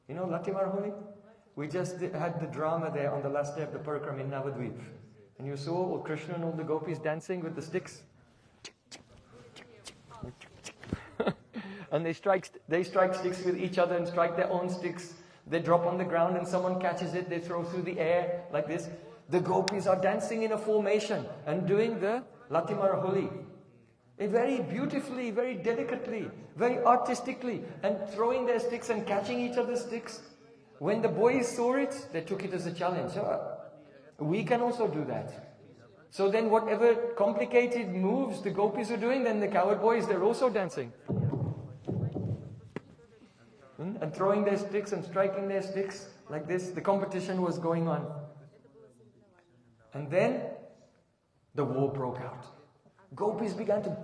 You know Latimara Holi? We just had the drama there on the last day of the Parakram in Navadvip. And you saw all Krishna and all the gopis dancing with the sticks. And they strike sticks with each other and strike their own sticks. They drop on the ground and someone catches it. They throw through the air like this. The gopis are dancing in a formation and doing the Latimara Holi. Very beautifully, very delicately, very artistically, and throwing their sticks and catching each other's sticks. When the boys saw it, they took it as a challenge. We can also do that. So then whatever complicated moves the gopis are doing, then the coward boys, they're also dancing. And throwing their sticks and striking their sticks like this. The competition was going on. And then the war broke out. Gopis began to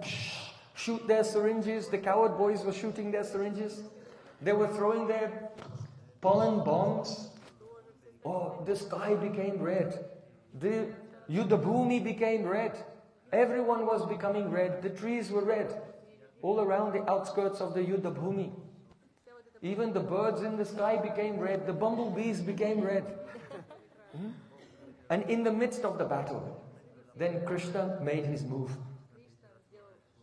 shoot their syringes. The coward boys were shooting their syringes. They were throwing their pollen bombs. Oh, the sky became red. The Yuddhabhumi became red. Everyone was becoming red. The trees were red. All around the outskirts of the Yuddhabhumi. Even the birds in the sky became red. The bumblebees became red. And in the midst of the battle, then Krishna made his move.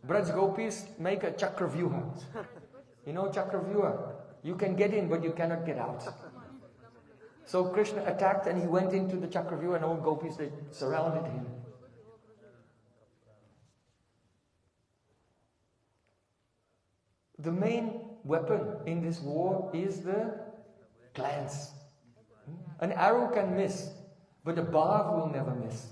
Braj Gopis make a Chakravyuha. You know Chakravyuha? You can get in, but you cannot get out. So Krishna attacked and he went into the Chakravyuha and all Gopis, they surrounded him. The main weapon in this war is the glance. An arrow can miss, but a barb will never miss.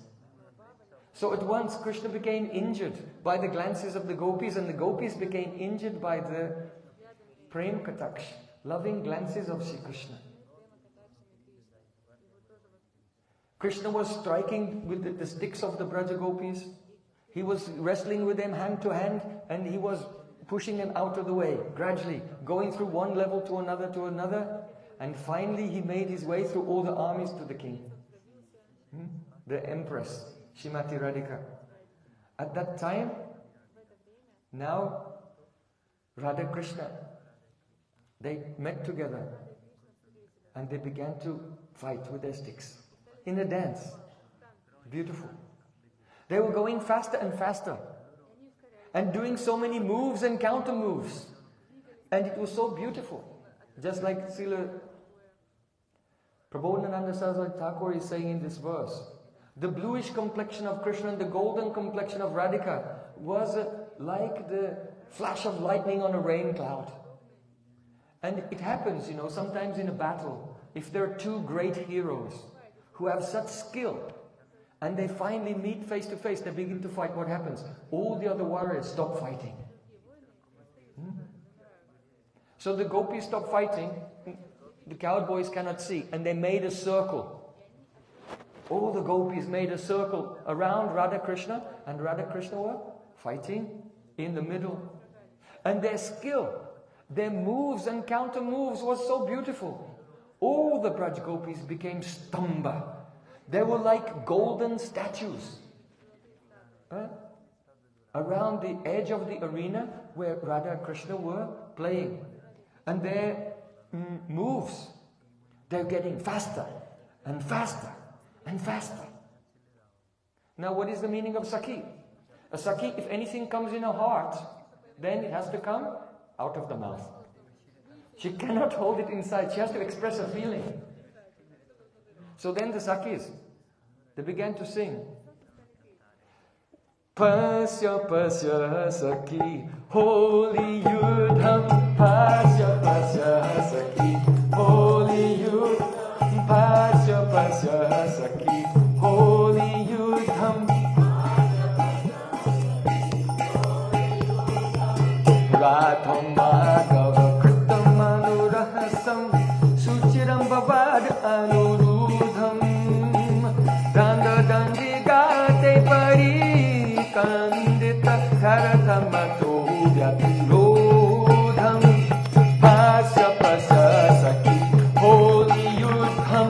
So at once Krishna became injured by the glances of the gopis, and the gopis became injured by the prem kataksh, loving glances of Sri Krishna. Krishna was striking with the sticks of the Braja gopis. He was wrestling with them hand to hand, and he was pushing them out of the way, gradually, going through one level to another, and finally he made his way through all the armies to the king. The empress, Shrimati Radhika. At that time, now Radha Krishna, they met together and they began to fight with their sticks in a dance. Beautiful. They were going faster and faster and doing so many moves and counter moves, and it was so beautiful. Just like Srila Prabodhananda Saraswati Thakur is saying in this verse, the bluish complexion of Krishna and the golden complexion of Radhika was like the flash of lightning on a rain cloud. And it happens, sometimes in a battle, if there are two great heroes who have such skill, and they finally meet face to face, they begin to fight, what happens? All the other warriors stop fighting. So the gopis stopped fighting. The cowboys cannot see. And they made a circle. All the gopis made a circle around Radha Krishna. And Radha Krishna were fighting in the middle. And their skill, their moves and counter moves was so beautiful. All the Braj gopis became stamba. They were like golden statues. Around the edge of the arena where Radha and Krishna were playing. And their moves, they're getting faster and faster and faster. Now what is the meaning of Sakhi? A Sakhi, if anything comes in her heart, then it has to come out of the mouth. She cannot hold it inside. She has to express a feeling. So then the Sakhis, they began to sing. Pasya pasya Sakhi, Holi yudham. Pasya pasya Sakhi, Holi yudham. Pasya pasya Sakhi, Holi yudham. Radham Madhava Kritam Anurahasam Suchiram Bavad Anurudham Danda Dandi Gate Pari Kandita Karatamato Vyatirodham Pasya Pasya Sakhi Holi Yudham.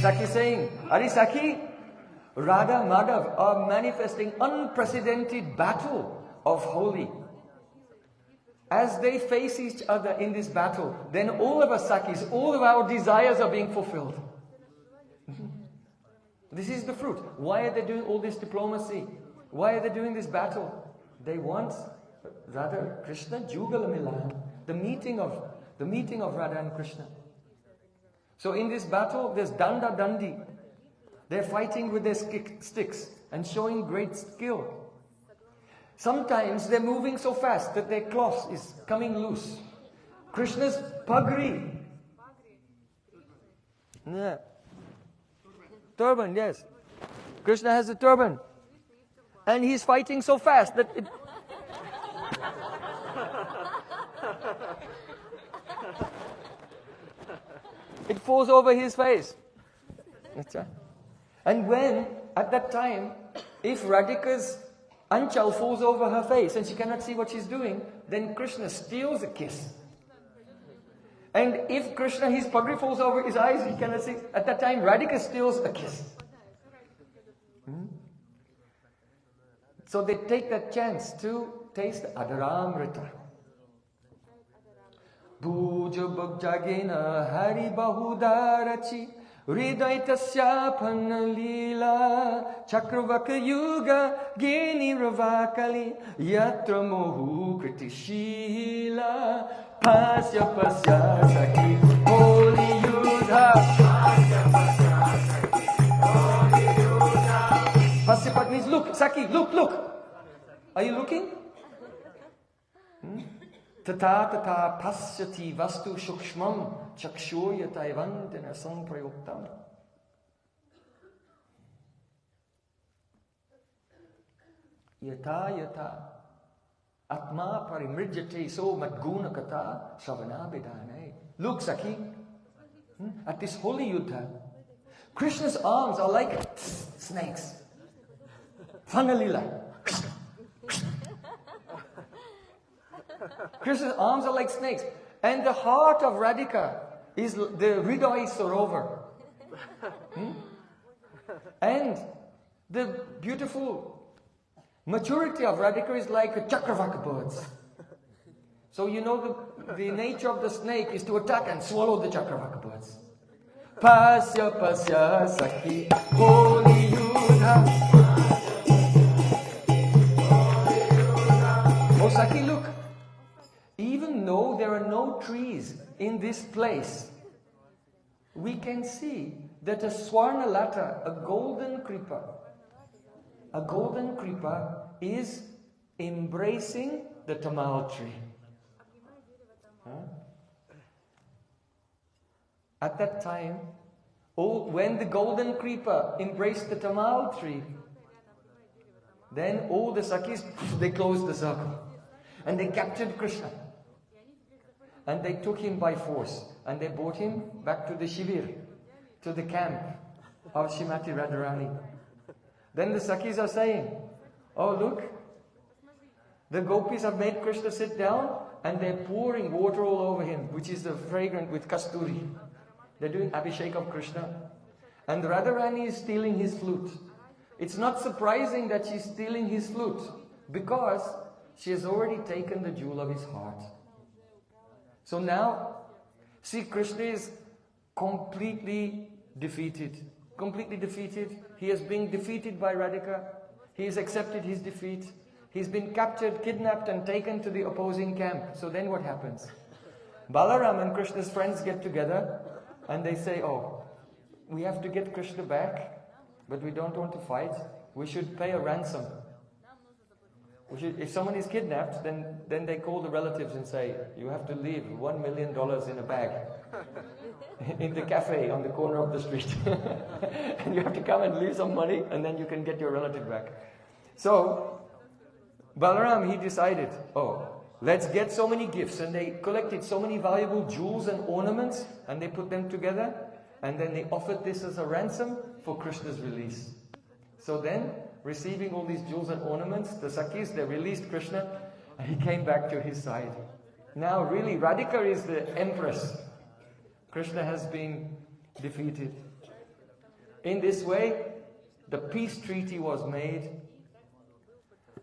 Sakhi saying, Are Sakhi? Radha Madhav are manifesting unprecedented battle of Holi. As they face each other in this battle, then all of us Sakhis, all of our desires are being fulfilled. This is the fruit. Why are they doing all this diplomacy? Why are they doing this battle? They want Radha Krishna Jugala Milan, the meeting of Radha and Krishna. So in this battle, there's Danda Dandi. They're fighting with their sticks and showing great skill. Sometimes they're moving so fast that their cloth is coming loose. Krishna's pagri. Yeah. Turban, yes. Krishna has a turban. And he's fighting so fast that it falls over his face. That's right. And when, at that time, if Radhika's anchal falls over her face and she cannot see what she's doing, then Krishna steals a kiss. And if Krishna, his pagri falls over his eyes, he cannot see, at that time Radhika steals a kiss. So they take that chance to taste Adaramrita. Bhuja bhajagena hari bahudarachi Hriday tasyapan lila Chakravaka yuga geni ravakali Yatra mohu kritishila Pasya pasya Sakhi Holi yudha. Pasya means look, Sakhi, look. Are you looking? Tata tata pasyati vastu shukshmam chakshuryatai vandana samprayuktam. Yata yata atma parimrijyate so madguna kata savana bidane. Look, Sakhi, at this holy yuddha, Krishna's arms are like snakes. Fanalila. Krishna's arms are like snakes. And the heart of Radhika is the Hriday Sarovar. And the beautiful maturity of Radhika is like a chakravaka birds. So you know the nature of the snake is to attack and swallow the chakravaka birds. Pasya pasya Sakhi Holi yudha. Oh Sakhi, look. Even though there are no trees in this place, we can see that a swarnalata, a golden creeper is embracing the tamal tree. At that time, when the golden creeper embraced the tamal tree, Then all the Sakhis, they closed the circle. And they captured Krishna. And they took him by force. And they brought him back to the Shivir, to the camp of Srimati Radharani. Then the Sakhis are saying, oh look, the gopis have made Krishna sit down and they're pouring water all over him, which is the fragrant with kasturi. They're doing Abhishek of Krishna. And Radharani is stealing his flute. It's not surprising that she's stealing his flute, because she has already taken the jewel of his heart. So now, see, Krishna is completely defeated. Completely defeated. He is being defeated by Radhika. He has accepted his defeat. He's been captured, kidnapped and taken to the opposing camp. So then what happens? Balaram and Krishna's friends get together and they say, oh, we have to get Krishna back, but we don't want to fight. We should pay a ransom. If someone is kidnapped, then they call the relatives and say, you have to leave $1 million in a bag in the cafe on the corner of the street. And you have to come and leave some money and then you can get your relative back. So, Balaram, he decided, oh, let's get so many gifts. And they collected so many valuable jewels and ornaments and they put them together. And then they offered this as a ransom for Krishna's release. So then, receiving all these jewels and ornaments, the Sakhis, they released Krishna and he came back to his side. Now really, Radhika is the empress. Krishna has been defeated. In this way, the peace treaty was made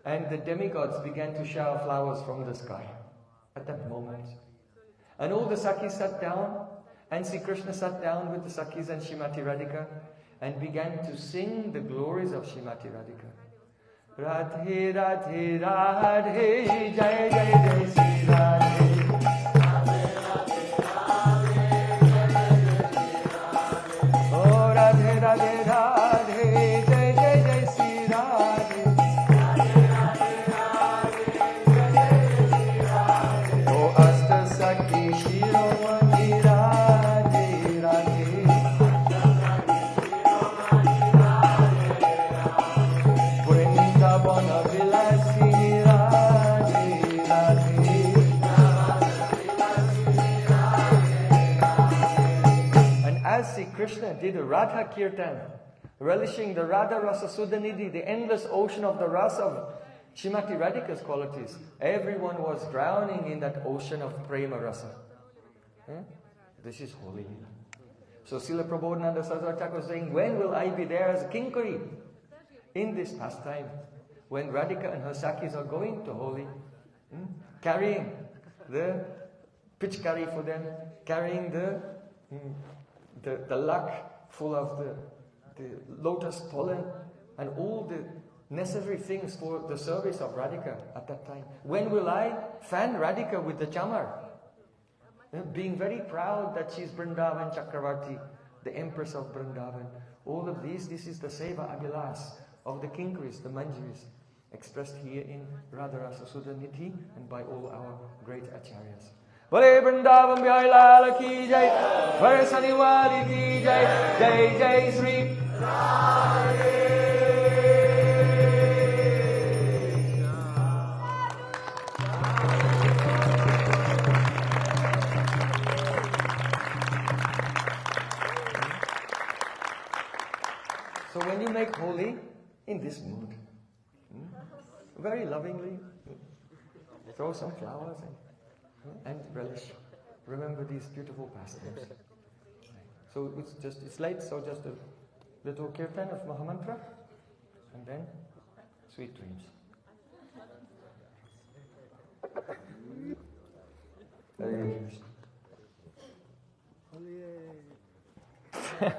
and the demigods began to shower flowers from the sky at that moment. And all the Sakhis sat down, and Sri Krishna sat down with the Sakhis and Srimati Radhika and began to sing the glories of Srimati Radhika. Radhe Radhe Radhe Jai Jai Jai Sri Radhe. Oh Radhe Radhe Radhe Jai Jai Jai Sri Radhe. Oh Asta Sakhi Shiromani Radhe Radhe. Vrindavan Vilasi Radhe Radhe. And as Sri Krishna did a Radha Kirtan, relishing the Raga-rasa-retreat, the endless ocean of the rasa of Srimati Radhika's qualities, everyone was drowning in that ocean of prema rasa. This is Holi. So Srila Prabodhananda Saraswati Thakur was saying, when will I be there as a kinkari in this pastime? When Radhika and her Sakhis are going to Holi, carrying the pitchkari for them, carrying the luck full of the lotus pollen and all the necessary things for the service of Radhika at that time. When will I fan Radhika with the chamar? Being very proud that she is Vrindavan Chakravarti, the Empress of Vrindavan. All of these, this is the Seva Abhilas of the Kinkaris, the Manjaris, expressed here in Braja-rasa-retreat and by all our great acharyas. Bole Vrindavan Bhai Lala ki jai, Varsaniwadi ki jai, Jai Jai Sri Radhe. So when you make Holi in this mood, very lovingly, throw some flowers and relish. Remember these beautiful pastimes. So it's late, so just a little kirtan of Mahamantra, and then sweet dreams. Hare Krishna.